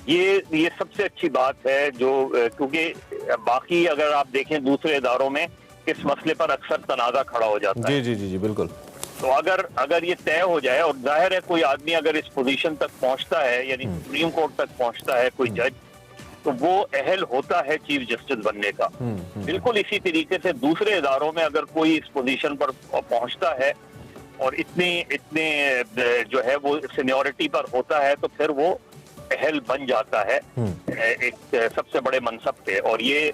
ये सबसे अच्छी बात है जो, क्योंकि बाकी अगर आप देखें दूसरे इदारों में इस मसले पर अक्सर तनाज़ा खड़ा हो जाता है। जी जी जी बिल्कुल। तो अगर ये तय हो जाए, और जाहिर है कोई आदमी अगर इस पोजीशन तक पहुंचता है यानी सुप्रीम कोर्ट तक पहुंचता है कोई जज, तो वो अहल होता है चीफ जस्टिस बनने का। बिल्कुल इसी तरीके से दूसरे इदारों में अगर कोई इस पोजीशन पर पहुंचता है और इतने जो है वो सीनियरिटी पर होता है तो फिर वो अहल बन जाता है एक सबसे बड़े मनसब पे, और ये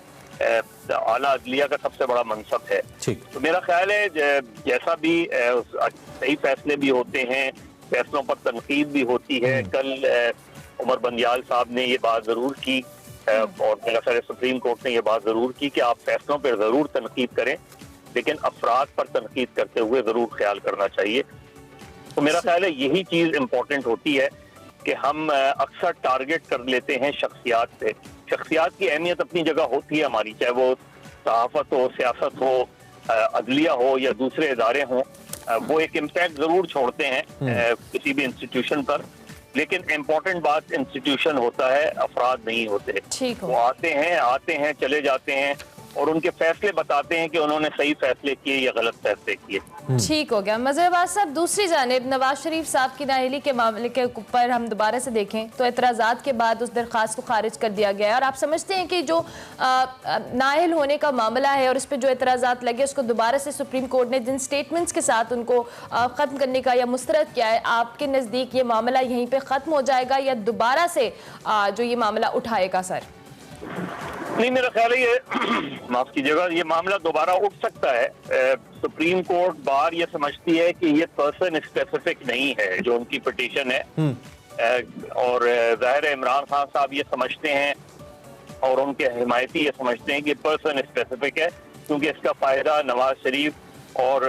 आला अदलिया का सबसे बड़ा मनसब है। तो मेरा ख्याल है जैसा भी सही फैसले भी होते हैं, फैसलों पर तनकीद भी होती है। कल उमर बंदियाल साहब ने ये बात जरूर की और मेरा ख्याल है सुप्रीम कोर्ट ने ये बात जरूर की कि आप फैसलों पर जरूर तनकीद करें, लेकिन अफराद पर तनकीद करते हुए जरूर ख्याल करना चाहिए। तो मेरा ख्याल है यही चीज इम्पोर्टेंट होती है कि हम अक्सर टारगेट कर लेते हैं शख्सियात पे। शख्सियात की अहमियत अपनी जगह होती है हमारी, चाहे वो सहाफत हो, सियासत हो, अदलिया हो या दूसरे इदारे हों, वो एक इम्पैक्ट जरूर छोड़ते हैं किसी भी इंस्टीट्यूशन पर। लेकिन इम्पोर्टेंट बात इंस्टीट्यूशन होता है, अफराद नहीं होते। वो आते हैं चले जाते हैं और उनके फैसले बताते हैं कि उन्होंने सही फैसले किए या गलत फैसले किए। ठीक हो गया। मज़हर अब्बास साहब, दूसरी जानिब नवाज शरीफ साहब की नाअहली के मामले के ऊपर हम दोबारा से देखें तो एतराज़ात के बाद उस दरख्वास्त को खारिज कर दिया गया है और आप समझते हैं कि जो नाअहल होने का मामला है और उस पर जो एतराज़ात लगे उसको दोबारा से सुप्रीम कोर्ट ने जिन स्टेटमेंट्स के साथ उनको ख़त्म करने का या मुस्तरद किया है, आपके नज़दीक ये मामला यहीं पर ख़त्म हो जाएगा या दोबारा से जो ये मामला उठाएगा? सर नहीं, मेरा ख्याल है ये माफ कीजिएगा, ये मामला दोबारा उठ सकता है। सुप्रीम कोर्ट बार ये समझती है कि ये पर्सन स्पेसिफिक नहीं है जो उनकी पिटीशन है, और जाहिर इमरान खान साहब ये समझते हैं और उनके हिमायती ये समझते हैं कि पर्सन स्पेसिफिक है, क्योंकि इसका फायदा नवाज शरीफ और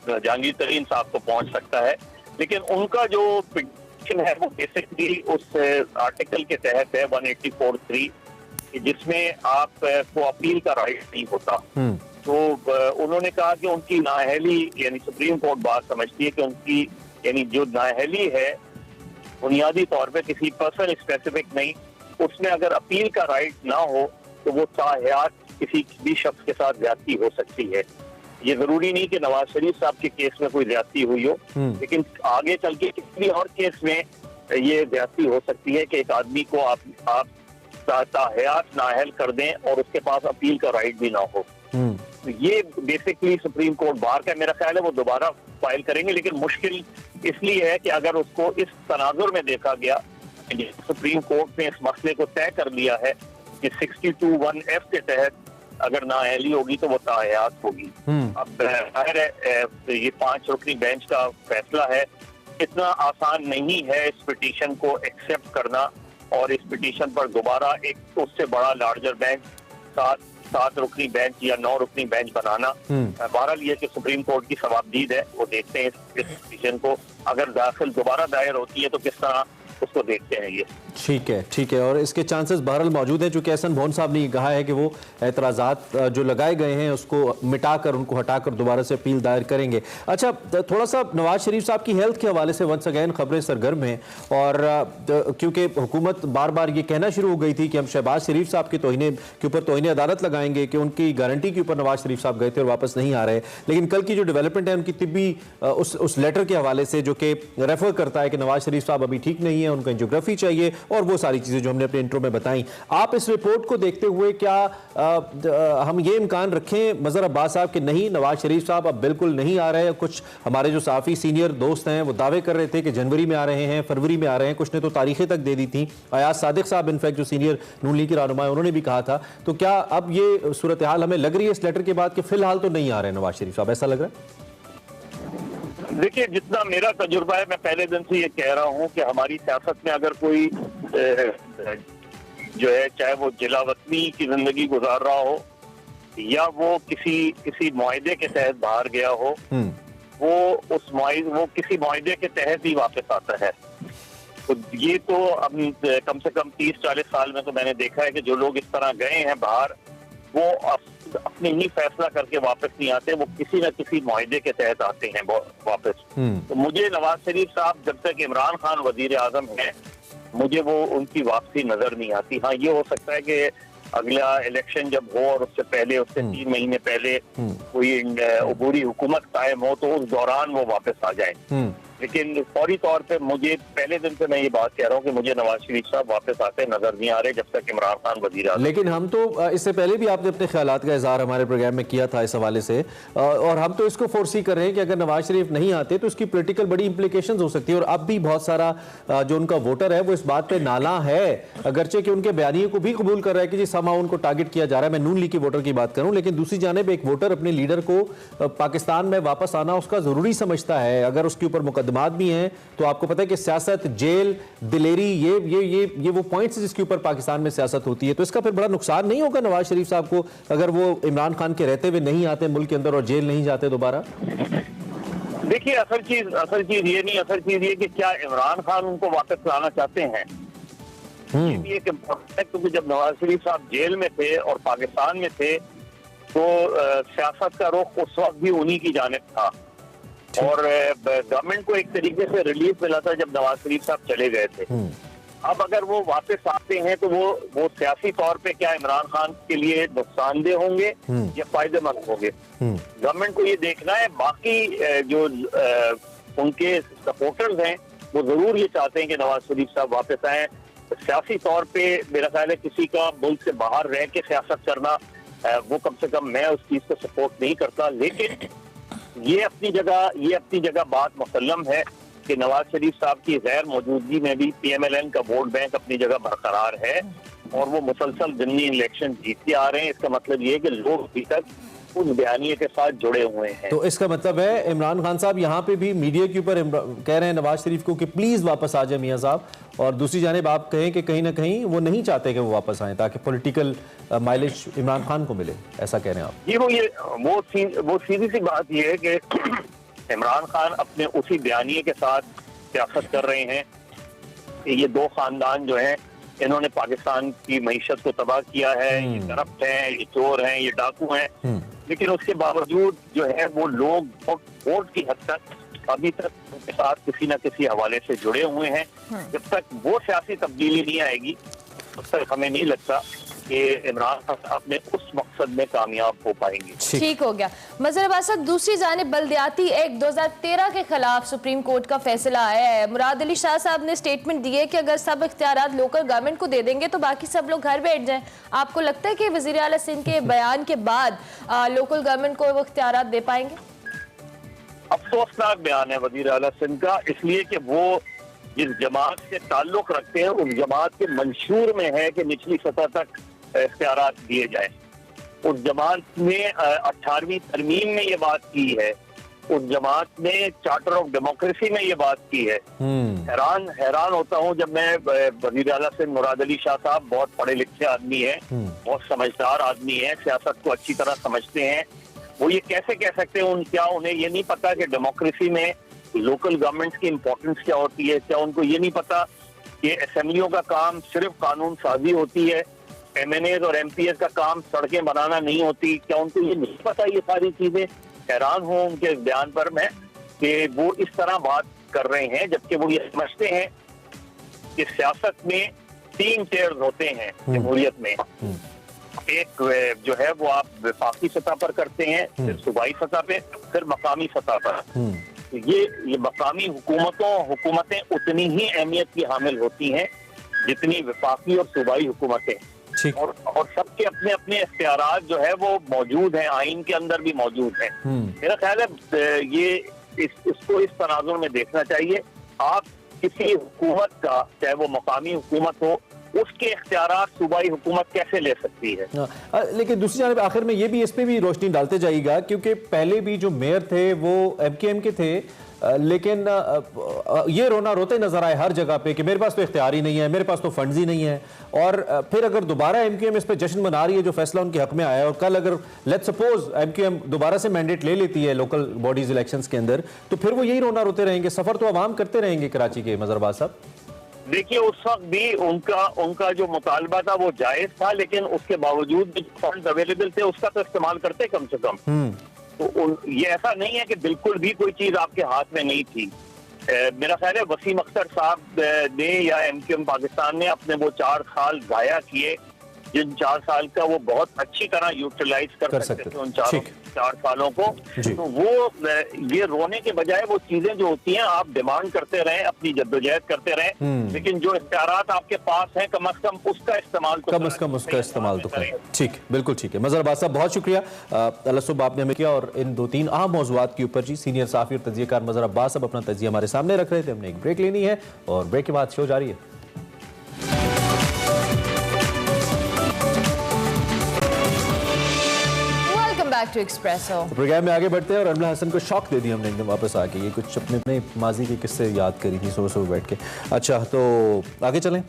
जहांगीर तरीन साहब को पहुंच सकता है। लेकिन उनका जो पिटीशन है वो बेसिकली उस आर्टिकल के तहत है 184(3), जिसमें आपको अपील का राइट नहीं होता। तो उन्होंने कहा कि उनकी नाअहली, यानी सुप्रीम कोर्ट बात समझती है कि उनकी यानी जो नाअहली है बुनियादी तौर पे किसी पर्सन स्पेसिफिक नहीं, उसमें अगर अपील का राइट ना हो तो वो ताहयात किसी भी शख्स के साथ ज्यादती हो सकती है। ये जरूरी नहीं कि नवाज शरीफ साहब के केस में कोई ज्यादती हुई हो, लेकिन आगे चल के किसी भी और केस में ये ज्यादती हो सकती है कि एक आदमी को आप ताहयात नाअहल कर दें और उसके पास अपील का राइट भी ना हो। तो ये बेसिकली सुप्रीम कोर्ट बार का मेरा ख्याल है वो दोबारा फाइल करेंगे, लेकिन मुश्किल इसलिए है कि अगर उसको इस तनाजुर में देखा गया, सुप्रीम कोर्ट ने इस मसले को तय कर लिया है कि 62(1)(f) के तहत अगर नाअहली होगी तो वो ताहयात होगी। अब जाहिर है ये 5 रुकनी बेंच का फैसला है, इतना आसान नहीं है इस पिटीशन को एक्सेप्ट करना और इस पिटीशन पर दोबारा एक उससे बड़ा लार्जर बेंच 7 रुकनी बेंच या 9 रुकनी बेंच बनाना। बहरहाल ये कि सुप्रीम कोर्ट की सवाबदीद है, वो देखते हैं इस पिटीशन को, अगर दोबारा दायर होती है तो किस तरह उसको देखते हैं ये। ठीक है और इसके चांसेस बहरहाल मौजूद हैं, चूंकि एहसन भोन साहब ने कहा है कि वो एतराज़ात जो लगाए गए हैं उसको मिटाकर, उनको हटाकर दोबारा से अपील दायर करेंगे। अच्छा, थोड़ा सा नवाज शरीफ साहब की हेल्थ के हवाले से वंस अगेन खबरें सरगर्म हैं और क्योंकि हुकूमत बार बार ये कहना शुरू हो गई थी कि हम शहबाज शरीफ साहब के तौहीने के ऊपर तौहीने अदालत लगाएंगे कि उनकी गारंटी के ऊपर नवाज शरीफ साहब गए थे और वापस नहीं आ रहे, लेकिन कल की जो डेवलपमेंट है उनकी तिब्बी उस लेटर के हवाले से जो कि रेफर करता है कि नवाज शरीफ साहब अभी ठीक नहीं है, उनका एंजियोग्राफी चाहिए और वो सारी चीजें जो हमने अपने इंट्रो में बताई। आप इस रिपोर्ट को देखते हुए क्या हम ये इम्कान रखें मजहर अब्बास साहब कि नहीं, नवाज शरीफ साहब अब बिल्कुल नहीं आ रहे हैं? कुछ हमारे जो साफी सीनियर दोस्त हैं वो दावे कर रहे थे कि जनवरी में आ रहे हैं, फरवरी में आ रहे हैं, कुछ ने तो तारीखें तक दे दी थी। अयाज सादिक साहब इनफैक्ट जो सीनियर नून लीग के रहनुमा उन्होंने भी कहा था। तो क्या अब ये सूरत हाल हमें लग रही है इस लेटर के बाद कि फिलहाल तो नहीं आ रहे हैं नवाज शरीफ साहब, ऐसा लग रहा है? देखिए, जितना मेरा तजुर्बा है, मैं पहले दिन से ये कह रहा हूँ कि हमारी सियासत में अगर कोई जो है, चाहे वो जिला वतनी की जिंदगी गुजार रहा हो या वो किसी मुआहदे के तहत बाहर गया हो, वो किसी मुआहदे के तहत ही वापस आता है। तो ये तो अब कम से कम 30-40 साल में तो मैंने देखा है कि जो लोग इस तरह गए हैं बाहर, वो अपने ही फैसला करके वापस नहीं आते, वो किसी न किसी मुआहदे के तहत आते हैं वापस। तो मुझे नवाज शरीफ साहब जब तक इमरान खान वजीर आजम है, मुझे वो उनकी वापसी नजर नहीं आती। हाँ, ये हो सकता है कि अगला इलेक्शन जब हो और उससे पहले, उससे 3 महीने पहले कोई अबूरी हुकूमत कायम हो तो उस दौरान वो वापस आ जाए, लेकिन फौरी तौर पे मुझे पहले दिन से मैं ये बात कह रहा हूँ कि मुझे नवाज शरीफ साहब वापस आते नजर नहीं आ रहे जब तक इमरान खान वजीर आज़म। लेकिन हम तो इससे पहले भी आपने अपने ख्यालात का इजहार हमारे प्रोग्राम में किया था इस हवाले से, और हम तो इसको फोर्सी कर रहे हैं कि अगर नवाज शरीफ नहीं आते तो इसकी पॉलिटिकल बड़ी इंप्लीकेशंस हो सकती है। और अब भी बहुत सारा जो उनका वोटर है वो इस बात पे नाला है, अगरचे कि उनके बयानियों को भी कबूल कर रहा है कि जी समा उनको टारगेट किया जा रहा है। मैं नून लीग की वोटर की बात करूं, लेकिन दूसरी जानिब एक वोटर अपने लीडर को पाकिस्तान में वापस आना उसका जरूरी समझता है। अगर उसके ऊपर मुकदमात भी हैं तो आपको पता है कि सियासत, जेल, दिलेरी, ये वो पॉइंट्स जिसके ऊपर पाकिस्तान में सियासत होती है। तो इसका फिर बड़ा नुकसान नहीं होगा नवाज शरीफ साहब को अगर वो इमरान खान के रहते हुए नहीं आते मुल्क के अंदर और जेल नहीं जाते दोबारा? देखिए, असल चीज ये नहीं, असल चीज ये कि क्या इमरान खान उनको वापस लाना चाहते हैं। ये भी एक इम्पोर्टेंट है, क्योंकि जब नवाज शरीफ साहब जेल में थे और पाकिस्तान में थे तो सियासत का रुख उस वक्त भी उन्हीं की जानिब था और गवर्नमेंट को एक तरीके से रिलीफ मिला था जब नवाज शरीफ साहब चले गए थे। अब अगर वो वापस आते हैं तो वो सियासी तौर पे क्या इमरान खान के लिए नुकसानदेह होंगे या फायदेमंद होंगे, गवर्नमेंट को ये देखना है। बाकी जो उनके सपोर्टर्स हैं वो जरूर ये चाहते हैं कि नवाज शरीफ साहब वापस आए। सियासी तौर पे मेरा ख्याल है किसी का मुल्क से बाहर रह के सियासत करना, वो कम से कम मैं उस चीज को सपोर्ट नहीं करता। लेकिन ये अपनी जगह बात मुसल्लम है कि नवाज शरीफ साहब की गैर मौजूदगी में भी PMLN का वोट बैंक अपनी जगह बरकरार है और वो मुसलसल दिल्ली इलेक्शन जीतते आ रहे हैं। इसका मतलब ये है कि लोग अभी तक उस बयानिए के साथ जुड़े हुए हैं। तो इसका मतलब है इमरान खान साहब यहाँ पे भी मीडिया के ऊपर कह रहे हैं नवाज शरीफ को कि प्लीज वापस आ जाए मियाँ साहब, और दूसरी जानिब आप कहें कि कहीं ना कहीं वो नहीं चाहते कि वो वापस आए ताकि पॉलिटिकल माइलेज इमरान खान को मिले, ऐसा कह रहे हैं आप? जी, वो सीधी सी बात ये है कि इमरान खान अपने उसी बयानिए के साथ सियासत कर रहे हैं कि ये दो खानदान जो हैं इन्होंने पाकिस्तान की मईशत को तबाह किया है, ये करप्ट हैं, ये चोर हैं, ये डाकू हैं। लेकिन उसके बावजूद जो है वो लोग वोट की हद तक अभी तक उनके साथ किसी न किसी हवाले से जुड़े हुए हैं। जब तक वो सियासी तब्दीली नहीं आएगी तब तक हमें नहीं लगता कि इमरान खान अपने उस मकसद में कामयाब हो पाएंगे। ठीक हो गया। मजहर अब्बास साहब, दूसरी जानिब बल्दियाती एक्ट 2013 के खिलाफ सुप्रीम कोर्ट का फैसला आया है। मुराद अली शाह साहब ने स्टेटमेंट दी है कि अगर सब इख्तियारात लोकल गवर्नमेंट को दे देंगे तो बाकी सब लोग घर बैठ जाएं। आपको लगता है कि वज़ीर आला सिंध के बयान के बाद लोकल गवर्नमेंट को वो इख्तियारात दे पाएंगे? अब अफसोसनाक बयान है वजीर आला सिंध का, इसलिए कि वो जिस जमात से ताल्लुक रखते हैं उस जमात के मंशूर में है कि निचली सतह तक इख्तियारात दिए जाए। उस जमात ने 18वीं तरमीम में ये बात की है, उस जमात ने चार्टर ऑफ डेमोक्रेसी में ये बात की है। हैरान होता हूँ जब मैं वजीर आला सिंध मुराद अली शाह साहब बहुत पढ़े लिखे आदमी है, बहुत समझदार आदमी है, सियासत को अच्छी तरह समझते हैं, वो ये कैसे कह सकते हैं क्या उन्हें ये नहीं पता कि डेमोक्रेसी में लोकल गवर्नमेंट्स की इंपॉर्टेंस क्या होती है? क्या उनको ये नहीं पता कि असेंबलियों का काम सिर्फ कानून साजी होती है, MNAs और MPs का काम सड़कें बनाना नहीं होती? क्या उनको ये नहीं पता ये सारी चीजें? हैरान हूँ उनके इस बयान पर मैं कि वो इस तरह बात कर रहे हैं, जबकि वो ये समझते हैं कि सियासत में 3 चेयर्स होते हैं जमहूरियत में। एक जो है वो आप वफाकी सतह पर करते हैं, फिर सूबाई सतह पे, फिर मकामी सतह पर। ये मकामी हुकूमतें उतनी ही अहमियत की हामिल होती हैं जितनी वफाकी और सूबाई हुकूमतें, और सबके अपने अपने इख्तियारात जो है वो मौजूद हैं, आइन के अंदर भी मौजूद हैं। मेरा ख्याल है ये इसको इस तनाजुर में देखना चाहिए। आप किसी हुकूमत का, चाहे वो मकामी हुकूमत हो, उसके इख्तियारात सूबाई हुकूमत कैसे ले सकती है? लेकिन दूसरी जानिब आखिर में ये भी, इस पे भी रोशनी डालते जाइएगा, क्योंकि पहले भी जो मेयर थे वो MKM के थे, लेकिन ये रोना रोते नजर आए हर जगह पे कि मेरे पास तो इख्तियार ही नहीं है, मेरे पास तो फंड्स ही नहीं है। और फिर अगर दोबारा MKM इस पे जश्न मना रही है जो फैसला उनके हक में आया है, और कल अगर लेट्स सपोज MKM दोबारा से मैंडेट ले लेती है लोकल बॉडीज इलेक्शंस के अंदर, तो फिर वो यही रोना रोते रहेंगे, सफर तो आवाम करते रहेंगे कराची के। मजरबाज साहब देखिए, उस वक्त भी उनका जो मुतालबा था वो जायज था, लेकिन उसके बावजूद फंड अवेलेबल थे उसका तो इस्तेमाल करते कम से कम। तो ये ऐसा नहीं है कि बिल्कुल भी कोई चीज आपके हाथ में नहीं थी। मेरा ख्याल है वसीम अख्तर साहब ने या MKM पाकिस्तान ने अपने वो 4 साल जाया किए, जिन 4 साल का वो बहुत अच्छी तरह यूटिलाइज कर सकते थे उन 4 सालों को। तो वो ये रोने के बजाय वो चीजें जो होती हैं आप डिमांड करते रहें, अपनी जद्दोजहद करते रहें, लेकिन जो इख्तियारात आपके पास हैं कम अज कम उसका इस्तेमाल तो करें। ठीक, बिल्कुल ठीक है। मजरबाज साहब बहुत शुक्रिया, अल्लाह सुबह आपने हमें किया, और इन 2-3 अहम मौज़ूआत के ऊपर जी सीनियर साफ़ी और तज्ज़ियाकार मजर अब्बास साहब अपना तज्ज़िया हमारे सामने रख रहे थे। हमने एक ब्रेक लेनी है और ब्रेक के बाद शो जारी है। Back to espresso. प्रोग्राम में आगे बढ़ते हैं, और अमला हसन को शॉक दे दिया हमने एकदम वापस आके, ये कुछ अपने माजी के किस्से याद करी थी सुबह बैठ के। अच्छा, तो आगे चलें।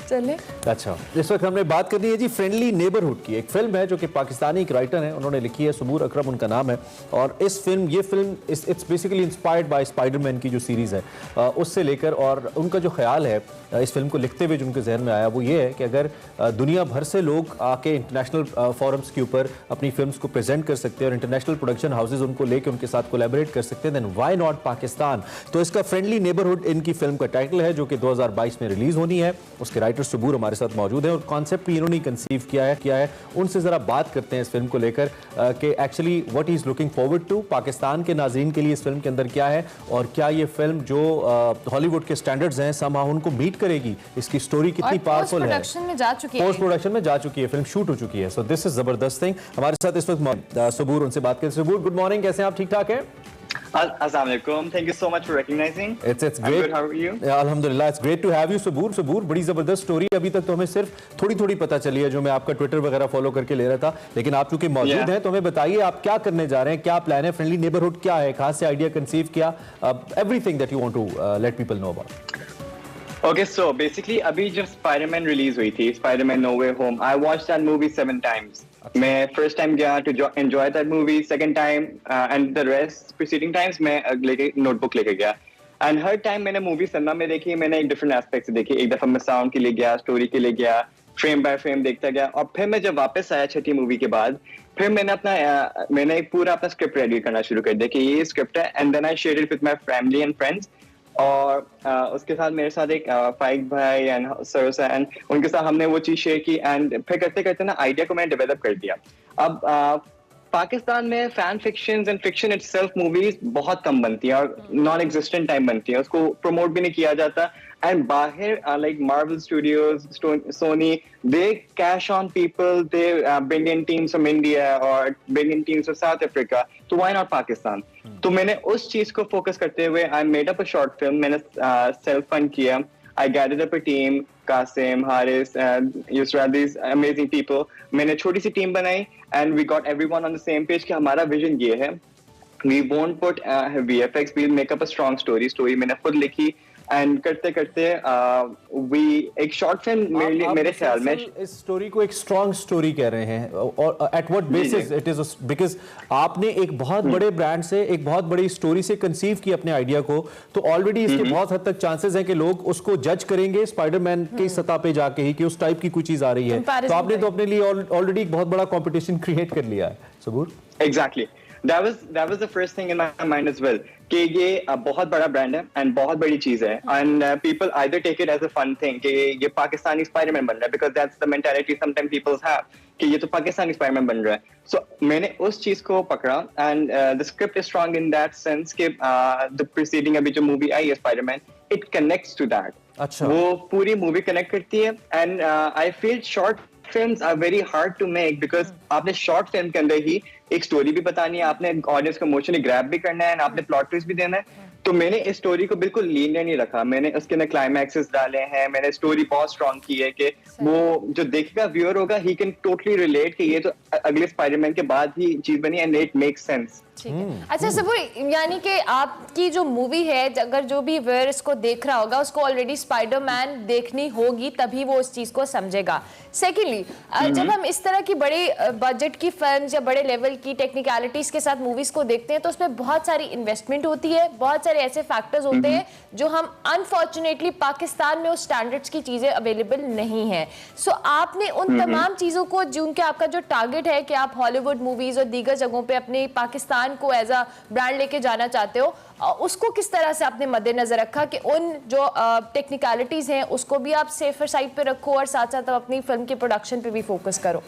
अच्छा, इस वक्त हमने बात करनी है जी फ्रेंडली नेबरहुड की। एक फिल्म है जो कि पाकिस्तानी एक राइटर हैं, उन्होंने लिखी है, सबूर अकरम उनका नाम है, और ये film it's basically inspired by Spiderman की जो सीरीज़ है उससे लेकर, और उनका जो ख्याल है इस फिल्म को लिखते हुए जो उनके जहन में आया वो ये है कि अगर दुनिया भर से लोग आके इंटरनेशनल फोरम्स के ऊपर अपनी फिल्म्स को प्रेजेंट कर सकते हैं और इंटरनेशनल प्रोडक्शन हाउसेज उनको लेके उनके साथ कोलैबोरेट कर सकते हैं, देन व्हाई नॉट पाकिस्तान। तो इसका फ्रेंडली नेबरहुड इनकी फिल्म का टाइटल है, जो कि 2022 में रिलीज होनी है। उसके राइटर सबूर हमारे साथ मौजूद है, और कॉन्सेप्ट भी इन्होंने कंसीव किया है। उनसे जरा बात करते हैं इस फिल्म को लेकर कि actually what is looking forward to, Pakistan के नाज़रीन के लिए इस फिल्म के अंदर क्या है, और क्या ये फिल्म जो हॉलीवुड के स्टैंडर्ड्स हैं समहाउ उनको मीट करेगी, इसकी स्टोरी कितनी पावरफुल है। पोस्ट प्रोडक्शन में जा चुकी है, फिल्म शूट हो चुकी है। सो दिस इज जबरदस्त थिंग। हमारे साथ इस वक्त सबूर, उनसे बात करें। सबूर, गुड मॉर्निंग, कैसे हैं आप? ठीक ठाक हैं? Assalamu alaikum. Thank you so much for recognizing. It's great. I'm good. How are you? Alhamdulillah, it's great to have you, सबूर। बड़ी जबरदस्त स्टोरी। अभी तक तो हमें सिर्फ थोड़ी पता चली है, जो मैं आपका ट्विटर वगैरह फॉलो करके ले रहा था, लेकिन आप चूंकि मौजूद हैं तो हमें बताइए आप क्या करने जा रहे हैं, क्या प्लान है, फ्रेंडली नेबरहुड क्या है, कहां से आइडिया कंसीव किया, everything that you want to let people know about. Okay, so basically अभी जब Spider-Man रिलीज हुई थी, Spider-Man No Way Home, I watched that movie 7 times. मैं फर्स्ट टाइम गया to enjoy that movie, second time and the rest preceding times मैं लेके notebook लेके गया, and हर टाइम मैंने मूवी सिनेमा में देखी, मैंने एक डिफरेंट एस्पेक्ट से देखी। एक दफा मैं साउंड के लिए गया, स्टोरी के लिए गया, फ्रेम बाय फ्रेम देखता गया, और फिर मैं जब वापस आया छठी मूवी के बाद, फिर मैंने पूरा अपना स्क्रिप्ट रेडी करना शुरू कर दिया कि ये स्क्रिप्ट है, and then I shared it with my family and friends. और उसके साथ मेरे साथ एक फाइक भाई एंड सरसा, एंड उनके साथ हमने वो चीज शेयर की, एंड फिर करते करते ना आइडिया को मैंने डेवलप कर दिया। अब पाकिस्तान में fan fictions and fiction itself movies बहुत कम बनती है और नॉन एग्जिस्टेंट टाइम बनती है, उसको प्रमोट भी नहीं किया जाता। एंड बाहर like Marvel Studios, Sony, they cash on people, they bring in teams from India और bring in teams from South Africa, तो व्हाई नॉट पाकिस्तान? तो मैंने उस चीज को फोकस करते हुए I made up a short film, मैंने सेल्फ फंड किया। I gathered up a team, Qasim, Haris, Yusra, these amazing people. मैंने छोटी सी टीम बनाई and we got everyone on the same page कि हमारा विजन ये है, we won't put VFX, we'll make up a strong story. Story मैंने खुद लिखी एंड करते करते वी एक शॉर्ट फिल्म मेरे ख्याल में इस स्टोरी को एक स्ट्रॉन्ग स्टोरी कह रहे हैं, और at what basis it is? Because आपने एक बहुत बड़े ब्रांड से एक बहुत बड़ी स्टोरी से कंसीव की अपने आइडिया को, तो ऑलरेडी इसके बहुत हद तक चांसेस हैं कि लोग उसको जज करेंगे स्पाइडरमैन की सतह पे जाके ही कि उस टाइप की कोई चीज आ रही है, तो आपने तो अपने लिए ऑलरेडी एक बहुत बड़ा कंपटीशन क्रिएट कर लिया है। सबूर exactly that was the first thing in my mind as well कि ये बहुत बड़ा ब्रांड है एंड बहुत बड़ी चीज है and people either take it as a fun thing कि ये पाकिस्तानी स्पाइडरमैन बन रहा है, because that's the mentality sometime peoples have कि ये तो पाकिस्तानी स्पाइडरमैन बन रहा है। सो मैंने उस चीज को पकड़ा and the script is strong in that sense कि द प्रीसीडिंग अभी जो मूवी आई है Spiderman, it connects to that. अच्छा, वो पूरी मूवी कनेक्ट करती है and I feel short films are very hard to make because आपने शॉर्ट फिल्म के अंदर ही एक स्टोरी भी बतानी है, आपने ऑडियंस को इमोशनली ग्रैब भी करना है, आपने प्लॉट ट्विस्ट भी देना है। तो मैंने इस स्टोरी को बिल्कुल लीनियर नहीं रखा, मैंने उसके अंदर क्लाइमैक्सेस डाले हैं, मैंने स्टोरी बहुत स्ट्रॉन्ग की है कि वो जो देखेगा व्यूअर होगा ही कैन टोटली रिलेट कि ये तो अगले स्पाइडरमैन के बाद ही चीज बनी एंड इट मेक्स सेंस। ठीक है। अच्छा सबूर, यानी कि आपकी जो मूवी है, अगर जो भी व्यूअर इसको देख रहा होगा उसको ऑलरेडी स्पाइडरमैन देखनी होगी तभी वो उस चीज को समझेगा। सेकेंडली, जब हम इस तरह की बड़े बजट की फिल्म्स या बड़े लेवल की टेक्निकलिटीज के साथ मूवीज को देखते हैं तो उसमें बहुत सारी इन्वेस्टमेंट होती है, बहुत सारे ऐसे फैक्टर्स होते हैं जो हम अनफॉर्चुनेटली पाकिस्तान में उस स्टैंडर्ड्स की चीजें अवेलेबल नहीं है। सो आपने उन तमाम चीजों को, जिनके आपका जो टारगेट है कि आप हॉलीवुड मूवीज और दीगर जगहों पे अपने पाकिस्तान को एज अ ब्रांड लेके जाना चाहते हो, उसको किस तरह से आपने मद्देनजर रखा कि उन जो टेक्निकलिटीज हैं उसको भी आप सेफर साइड पे रखो और साथ साथ अपनी फिल्म के प्रोडक्शन पे भी फोकस करो?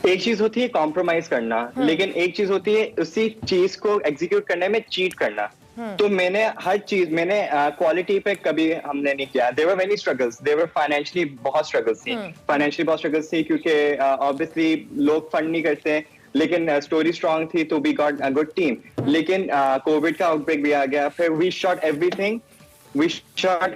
एक चीज होती है कॉम्प्रोमाइज करना, लेकिन एक चीज होती है उसी चीज को एग्जीक्यूट करने में चीट करना। तो मैंने हर चीज, मैंने क्वालिटी पे कभी हमने नहीं किया। There were many struggles, there were financially बहुत स्ट्रगल्स थी, फाइनेंशियली बहुत स्ट्रगल्स थी क्योंकि ऑब्वियसली लोग फंड नहीं करते, लेकिन स्टोरी स्ट्रांग थी तो we got a good team. लेकिन कोविड का आउटब्रेक भी आ गया, फिर we shot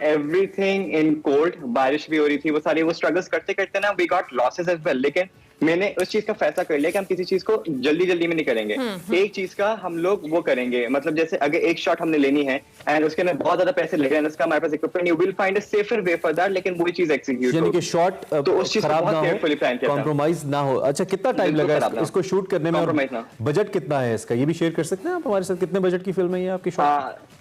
everything in cold, बारिश भी हो रही थी, वो सारी वो स्ट्रगल्स करते करते ना we got losses as well. लेकिन मैंने उस चीज का फैसला कर लिया कि हम किसी चीज को जल्दी जल्दी में नहीं करेंगे, एक चीज का हम लोग वो करेंगे। मतलब जैसे अगर एक शॉट हमने लेनी है एंड उसके अंदर बहुत ज्यादा पैसे लगे हैं, उसका हमारे पास इक्विपमेंट नहीं, will find a safer way for that, लेकिन वही चीज एग्जीक्यूट यानी कि शॉट तो उस चीज को बहुत केयरफुली प्लान किया, कॉम्प्रोमाइज ना हो। अच्छा, कितना टाइम लगा इसको शूट करने में, बजट कितना है इसका, ये भी शेयर कर सकते हैं आप हमारे साथ? कितने बजट की फिल्म है ये आपकी शॉट?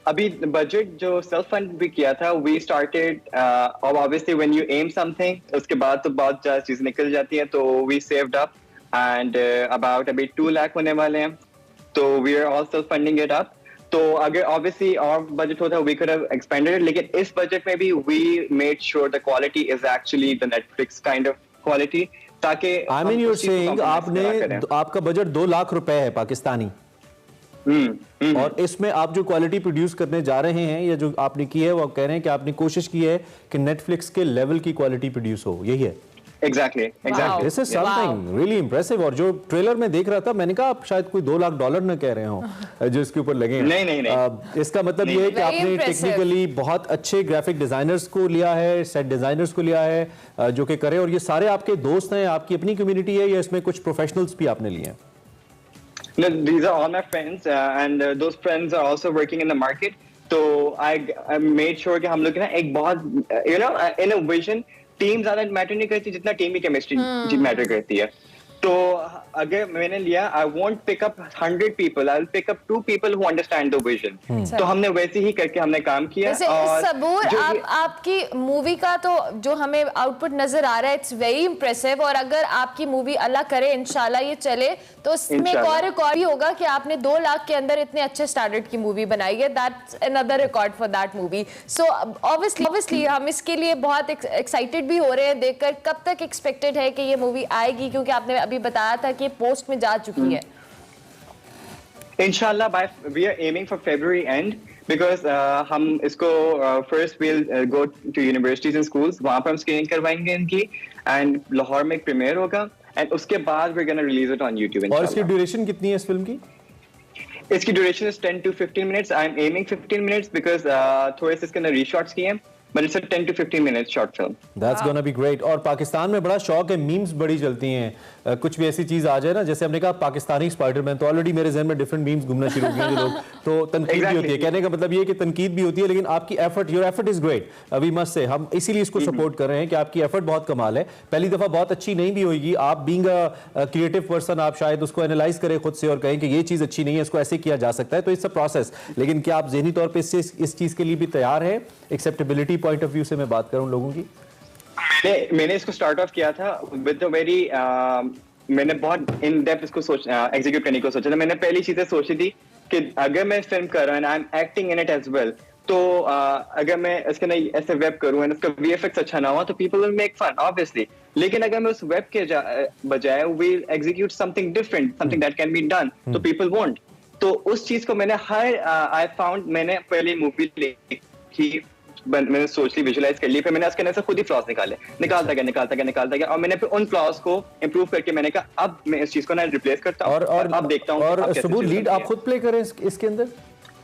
अभी बजट जो सेल्फ फंड भी किया था, वी स्टार्टेड और obviously when you am something उसके बाद तो बहुत ज्यादा चीज निकल जाती है, तो we saved up and about अभी 2 लाख होने वाले हैं, तो we are all self funding it up. तो अगर ऑब्वियसली और बजट होता वी कुड हैव एक्सपेंडेड, लेकिन इस बजट में भी we made sure the quality is actually the Netflix kind of quality, ताकि I mean you are saying आपका बजट 2 लाख रुपए है पाकिस्तानी, और इसमें आप जो क्वालिटी प्रोड्यूस करने जा रहे हैं या जो आपने की है वो कह रहे हैं कि आपने कोशिश की है कि नेटफ्लिक्स के लेवल की क्वालिटी प्रोड्यूस हो, यही है? Exactly. This is something really impressive। और जो ट्रेलर में देख रहा था मैंने कहा आप शायद कोई $2 लाख न कह रहे हो जो इसके ऊपर लगे। नहीं। इसका मतलब ये है कि आपने टेक्निकली बहुत अच्छे ग्राफिक डिजाइनर्स को लिया है, सेट डिजाइनर्स को लिया है जो कि करें, और ये सारे आपके दोस्त हैं, आपकी अपनी कम्युनिटी है या इसमें कुछ प्रोफेशनल्स भी आपने लिए हैं? No, these are all my friends and those friends are also working in the market. So I made sure कि हम लोग ना एक बहुत in a vision, टीम ज्यादा मैटर नहीं करती जितना टीम की केमिस्ट्री मैटर करती है। तो अगर मैंने लिया, I won't pick up 100 people, I will pick up 2 people who understand the vision. तो हमने वैसे ही करके हमने काम किया। और सबूर, आपकी मूवी का तो जो हमें आउटपुट नजर आ रहा है इट्स वेरी इंप्रेसिव, और अगर आपकी मूवी अल्लाह करे इंशाल्लाह ये चले तो इसमें एक और रिकॉर्ड भी होगा कि आपने 2 लाख के अंदर इतने अच्छे स्टैंडर्ड की मूवी बनाई है। That's another record for that movie. So obviously हम इसके लिए बहुत एक्साइटेड भी हो रहे हैं देखकर। कब तक एक्सपेक्टेड है कि ये मूवी आएगी, क्योंकि आपने अभी अभी बताया था कि पोस्ट में जा चुकी है। इंशाल्लाह we are aiming for February end because हम इसको first we'll go to universities and schools, वहाँ पर हम स्क्रीनिंग करवाएंगे इनकी, and लाहौर में एक प्रीमियर होगा, and उसके बाद we're gonna release it on YouTube। और इसकी ड्यूरेशन कितनी है इस फिल्म की? इसकी duration is 10 to 15 minutes। I'm aiming 15 minutes because थोड़े से इसके अंदर रीशॉट्स किए हैं, but it's a 10 to 15 minutes short film। That's gonna be great। और पाकिस्तान में बड़ा शौक है, मीम्स बड़ी चलती हैं, कुछ भी ऐसी चीज आ जाए ना, जैसे हमने कहा पाकिस्तानी स्पाइडरमैन, तो ऑलरेडी मेरे जहन में डिफरेंट मीम्स घूमना शुरू हो गए हैं लोग, तो तनकीद भी होती है। कहने का मतलब ये है कि तनकीद भी होती है, लेकिन आपकी effort, your effort is great, we must say, हम इसीलिए इसको सपोर्ट कर रहे हैं कि आपकी एफर्ट बहुत कमाल है। पहली दफा बहुत अच्छी नहीं भी होगी, आप बीइंग अ क्रिएटिव पर्सन, आप शायद उसको एनालाइज करें खुद से और कहें कि ये चीज अच्छी नहीं है, इसको ऐसे किया जा सकता है, तो इट्स अ प्रोसेस। लेकिन क्या आप ज़हनी तौर पर इस चीज के लिए भी तैयार है? एक्सेप्टेबिलिटी पॉइंट ऑफ व्यू से मैं बात करूं लोगों की, मैंने इसको स्टार्ट ऑफ किया था विद अ वेरी मैंने बहुत इन डेप्थ इसको एग्जीक्यूट करने को सोचा था। मैंने पहली चीजें सोची थी कि अगर मैं फिल्म कर रहा हूं, I am acting in it as well, तो अगर मैं इसके ना ऐसे वेब करूं एंड इसका वीएफएक्स अच्छा ना हुआ तो people will make fun obviously, लेकिन अगर मैं उस वेब के बजाय will execute something different, something that can be done, तो पीपल वोंट। तो उस चीज को मैंने आई फाउंड, मैंने पहली मूवी लिखी, मैंने सोच ली, विजुअलाइज कर ली, फिर मैंने उसके अंदर से खुद ही फ्लॉज निकालता गया और मैंने फिर उन फ्लॉज को इंप्रूव करके मैंने कहा अब मैं इस चीज को ना रिप्लेस करता हूं और अब देखता हूं। और सबूत लीड आप खुद प्ले करें इसके अंदर?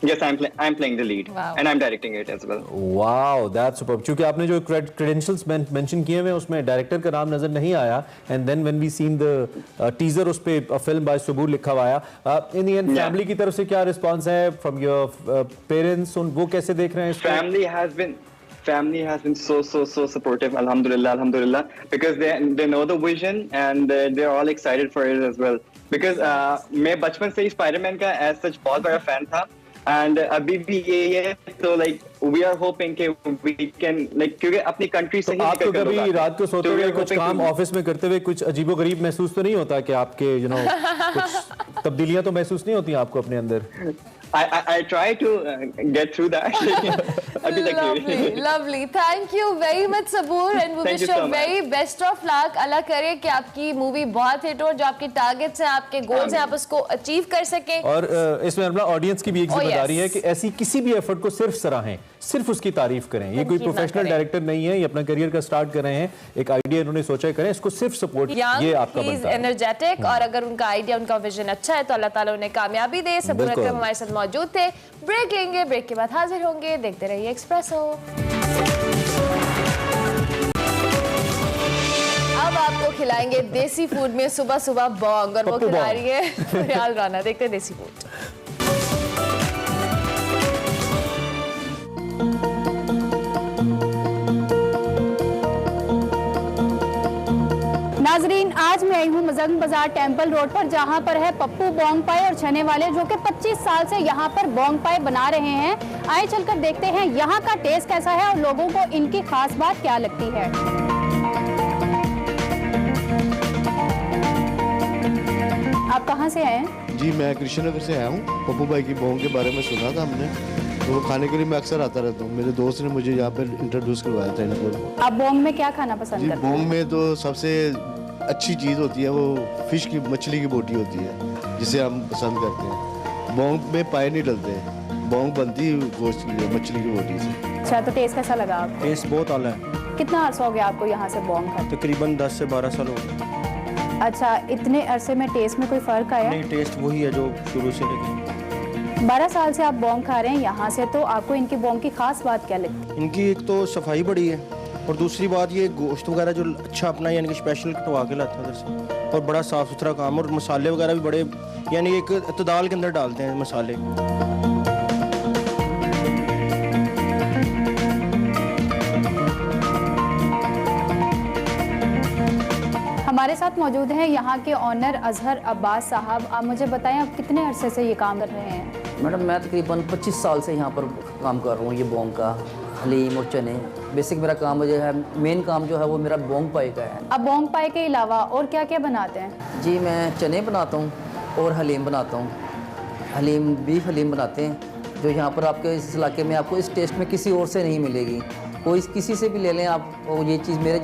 Yes, I'm playing the lead, and I'm directing it as well. Wow, that's superb. क्योंकि आपने जो credentials mention किए हुए उसमें डायरेक्टर का नाम नजर नहीं आया, and then when we seen the teaser उस पे film by सबूर लिखा हुआ आया। In the end, family की तरफ से क्या response है from your parents? वो कैसे देख रहे हैं इसको? Family has been so supportive, alhamdulillah, because they know the vision and they're all excited for it as well. Because मैं बचपन से ही स्पाइडरमैन का as such बहुत बड़ा fan था, and अभी भी ये है, तो like we are hoping कि we can like, क्योंकि अपनी कंट्री से ही आपको कभी रात को सोते हुए कुछ काम ऑफिस में करते हुए कुछ अजीबोगरीब महसूस तो नहीं होता कि आपके कुछ तब्दीलियां तो महसूस नहीं होती आपको अपने अंदर? I try to get through that. Lovely. Thank you very much, Saboor, and we wish you very best of luck. अल्लाह करे कि आपकी मूवी बहुत हिट हो, जो आपके टारगेट्स हैं, आपके गोल्स हैं, आप उसको अचीव कर सकें। और इसमें अपना ऑडियंस की भी एक जिम्मेदारी है कि ऐसी किसी भी एफर्ट को सिर्फ सराहें, सिर्फ उसकी तारीफ करें। ये कोई प्रोफेशनल डायरेक्टर नहीं है, ये अपना करियर का स्टार्ट कर रहे हैं, एक आइडिया इन्होंने सोचा है, करें इसको सिर्फ सपोर्ट, ये आपका बनता है। एनर्जेटिक, और अगर उनका आइडिया, उनका विजन अच्छा है तो अल्लाह ताला उन्हें कामयाबी दे। सबूर अकरम हमारे साथ मौजूद थे। ब्रेक लेंगे, ब्रेक के बाद हाजिर होंगे। देखते रहिए एक्सप्रेसो। अब आपको खिलाएंगे देसी फूड में सुबह सुबह बॉन्ग, और वो खिला रही है रियाल राना। देखते हैं देसी फूड। नाजरीन, आज मैं आई हूँ मजंग बाजार टेम्पल रोड पर, जहाँ पर है पप्पू बोंग पाए और छने वाले, जो कि 25 साल से यहाँ पर बोंग पाए बना रहे हैं। आइए चलकर देखते हैं यहाँ का टेस्ट कैसा है और लोगों को इनकी खास बात क्या लगती है। आप कहाँ से आए हैं? जी, मैं कृष्णनगर से आया हूँ। पप्पू भाई की बोंग के बारे में सुना था हमने, तो वो खाने के लिए मैं अक्सर आता रहता हूँ। मेरे दोस्त ने मुझे यहाँ पर इंट्रोड्यूस करवाया था इनको। आप बोंग में क्या खाना पसंद करते हैं? बोंग में तो सबसे अच्छी चीज़ होती है वो फिश की, मछली की बोटी होती है, जिसे हम पसंद करते हैं। बोंग में पाए नहीं डलते, बोंग बनती है गोश्त की, मछली की बोटी से। अच्छा, तो टेस्ट कैसा लगा आपको? टेस्ट बहुत आला है। कितना अर्सा हो गया आपको यहाँ से बोंग का? तकरीबन 10 से 12 साल हो गए। अच्छा, इतने अरसे में टेस्ट में कोई फ़र्क आया? नहीं, टेस्ट वही है जो शुरू से लेके। 12 साल से आप बोंग खा रहे हैं यहाँ से, तो आपको इनकी बोंग की खास बात क्या लगती है? इनकी एक तो सफाई बड़ी है, और दूसरी बात ये गोश्त वगैरह जो अच्छा अपना यानी कि स्पेशल कटवा के लाता है उधर से, और बड़ा साफ़ सुथरा काम, और मसाले वगैरह भी बड़े यानी एक इत्तेदाल के अंदर डालते हैं मसाले। हमारे साथ मौजूद हैं यहाँ के ऑनर अजहर अब्बास साहब। आप मुझे बताएं, आप कितने अरसे से ये काम कर रहे हैं? मैडम, मैं तकरीबन 25 साल से यहाँ पर काम कर रहा हूँ। ये बोंग का, हलीम और चने, बेसिक मेरा काम जो है, मेन काम जो है वो मेरा बोंग पाए का है। अब बोंग पाए के अलावा और क्या क्या बनाते हैं? जी, मैं चने बनाता हूँ और हलीम बनाता हूँ। हलीम बीफ हलीम बनाते हैं, जो यहाँ पर आपके इस इलाके में आपको इस टेस्ट में किसी और से नहीं मिलेगी। कोई किसी से भी ले लें आप, ये चीज़ मेरे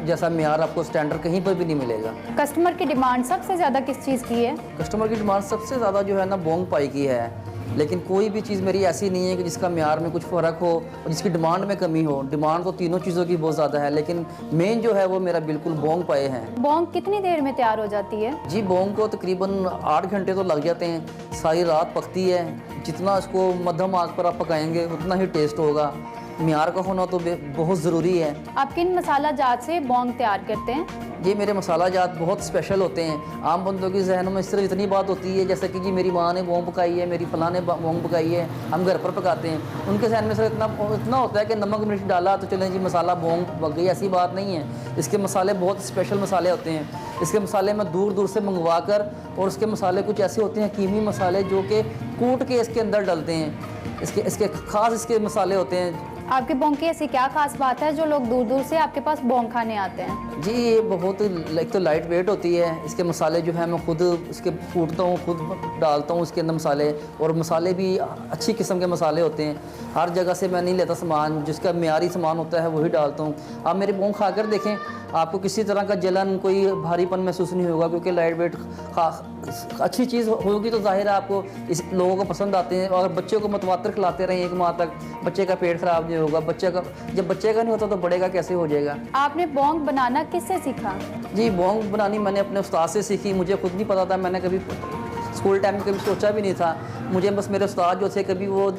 जैसा म्यार आपको स्टैंडर्ड कहीं पर भी नहीं मिलेगा। कस्टमर की डिमांड सबसे ज़्यादा किस चीज़ की है? कस्टमर की डिमांड सबसे ज़्यादा जो है ना बोंग पाई की है, लेकिन कोई भी चीज़ मेरी ऐसी नहीं है कि जिसका म्यार में कुछ फ़र्क हो और जिसकी डिमांड में कमी हो। डिमांड तो तीनों चीज़ों की बहुत ज़्यादा है, लेकिन मेन जो है वो मेरा बिल्कुल बोंग पाए हैं। बोंग कितनी देर में तैयार हो जाती है? जी बोंग को तकरीबन 8 घंटे तो लग जाते हैं, सारी रात पकती है। जितना इसको मध्यम आग पर आप पकाएंगे उतना ही टेस्ट होगा। म्यार का होना तो बहुत ज़रूरी है। आप किन मसाला जात से बोंग तैयार करते हैं? ये मेरे मसाला जात बहुत स्पेशल होते हैं। आम बंदों की जहनों में सिर्फ इतनी बात होती है जैसे कि जी मेरी माँ ने बोंग पकाई है, मेरी फलां ने बोंग पकाई है, हम घर पर पकाते हैं। उनके जहन में सिर्फ इतना होता है कि नमक मिर्च डाला तो चलें जी मसाला बोंग पक गई, ऐसी बात नहीं है। इसके मसाले बहुत स्पेशल मसाले होते हैं। इसके मसाले मैं दूर दूर से मंगवा कर, और उसके मसाले कुछ ऐसे होते हैं कीमी मसाले जो कि कूट के इसके अंदर डलते हैं। इसके ख़ास इसके मसाले होते हैं। आपके बोंग की ऐसी क्या खास बात है जो लोग दूर दूर से आपके पास बोंग खाने आते हैं? जी ये बहुत एक तो लाइट वेट होती है। इसके मसाले जो है मैं खुद इसके कूटता हूँ, खुद डालता हूँ इसके अंदर मसाले, और मसाले भी अच्छी किस्म के मसाले होते हैं। हर जगह से मैं नहीं लेता सामान, जिसका मियारी सामान होता है वही डालता हूँ। आप मेरे बोंग खा कर देखें, आपको किसी तरह का जलन, कोई भारीपन महसूस नहीं होगा, क्योंकि लाइट वेट अच्छी चीज़ होगी तो जाहिर है आपको इस लोगों को पसंद आते हैं। और बच्चे को मतवातर खिलाते रहें 1 माह तक, बच्चे का पेट ख़राब नहीं होगा। जब बच्चे का नहीं होता तो बड़े का कैसे हो जाएगा। आपने बोंग बनाना किससे सीखा? जी बोंग बनानी मैंने अपने उस्ताद से सीखी। मुझे खुद नहीं पता था, मैंने कभी स्कूल टाइम में कभी सोचा भी नहीं था। मुझे बस मेरे उस्ताद जो थे, कभी वो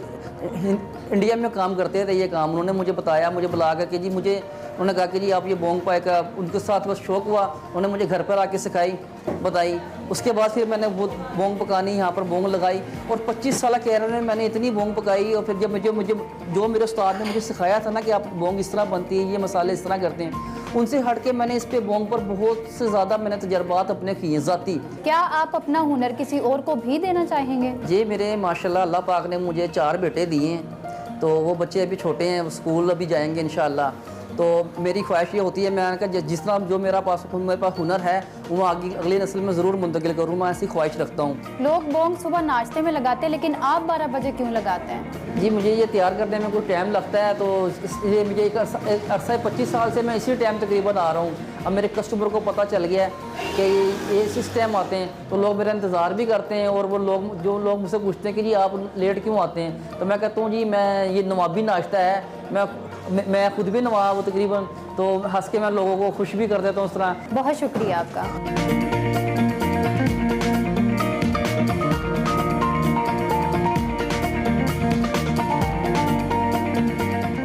इंडिया में काम करते थे ये काम, उन्होंने मुझे बताया, मुझे बुला कर कि जी मुझे उन्होंने कहा कि जी आप ये बोंग पाए का, उनके साथ बस शौक़ हुआ, उन्होंने मुझे घर पर आके सिखाई, बताई। उसके बाद फिर मैंने वो बोंग पकानी, यहाँ पर बोंग लगाई, और 25 साल केरल में मैंने इतनी बोंग पकाई। और फिर जब मुझे जो मेरे उस्ताद ने मुझे सिखाया था ना कि आप बोंग इस तरह बनती है, ये मसाले इस तरह करते हैं, उनसे हट के मैंने इस पे बोंग पर बहुत से ज़्यादा मैंने तजर्बात अपने किए ज़ाती। क्या आप अपना हुनर किसी और को भी देना चाहेंगे? जी मेरे माशाल्लाह अल्लाह पाक ने मुझे 4 बेटे दिए हैं, तो वो बच्चे अभी छोटे हैं, स्कूल अभी जाएंगे इंशाअल्लाह। तो मेरी ख्वाहिश ये होती है, मैं कहा जिस तरह जो मेरे पास हुनर है वो आगे अगली नस्ल में ज़रूर मुंतकिल करूँ, मैं ऐसी ख्वाहिश रखता हूँ। लोग बोंग सुबह नाश्ते में लगाते हैं, लेकिन आप 12 बजे क्यों लगाते हैं? जी मुझे ये तैयार करने में कोई टाइम लगता है, तो इसलिए मुझे एक अरसा 25 साल से मैं इसी टाइम तकरीबन आ रहा हूँ। अब मेरे कस्टमर को पता चल गया है कि ये इस टाइम आते हैं, तो लोग मेरा इंतज़ार भी करते हैं। और वो जो लोग मुझसे पूछते हैं कि जी आप लेट क्यों आते हैं, तो मैं कहता हूँ जी मैं ये नवाबी नाश्ता है, मैं खुद भी नवाब हूँ तकरीबन, तो हंस के मैं लोगों को खुश भी कर देता हूँ उस तरह। बहुत शुक्रिया आपका।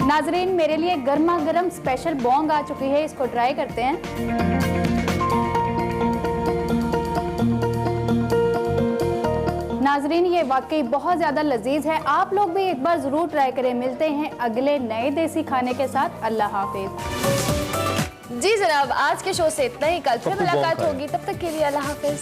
नाजरीन मेरे लिए गर्मा गर्म स्पेशल बोंग आ चुकी है, इसको ट्राई करते हैं। नाजरीन ये वाकई बहुत ज़्यादा लजीज है, आप लोग भी एक बार ज़रूर ट्राई करें। मिलते हैं अगले नए देसी खाने के साथ। अल्लाह हाफिज। जी जनाब, आज के शो से इतना ही। कल फिर मुलाकात होगी, तब तक के लिए अल्लाह हाफिज।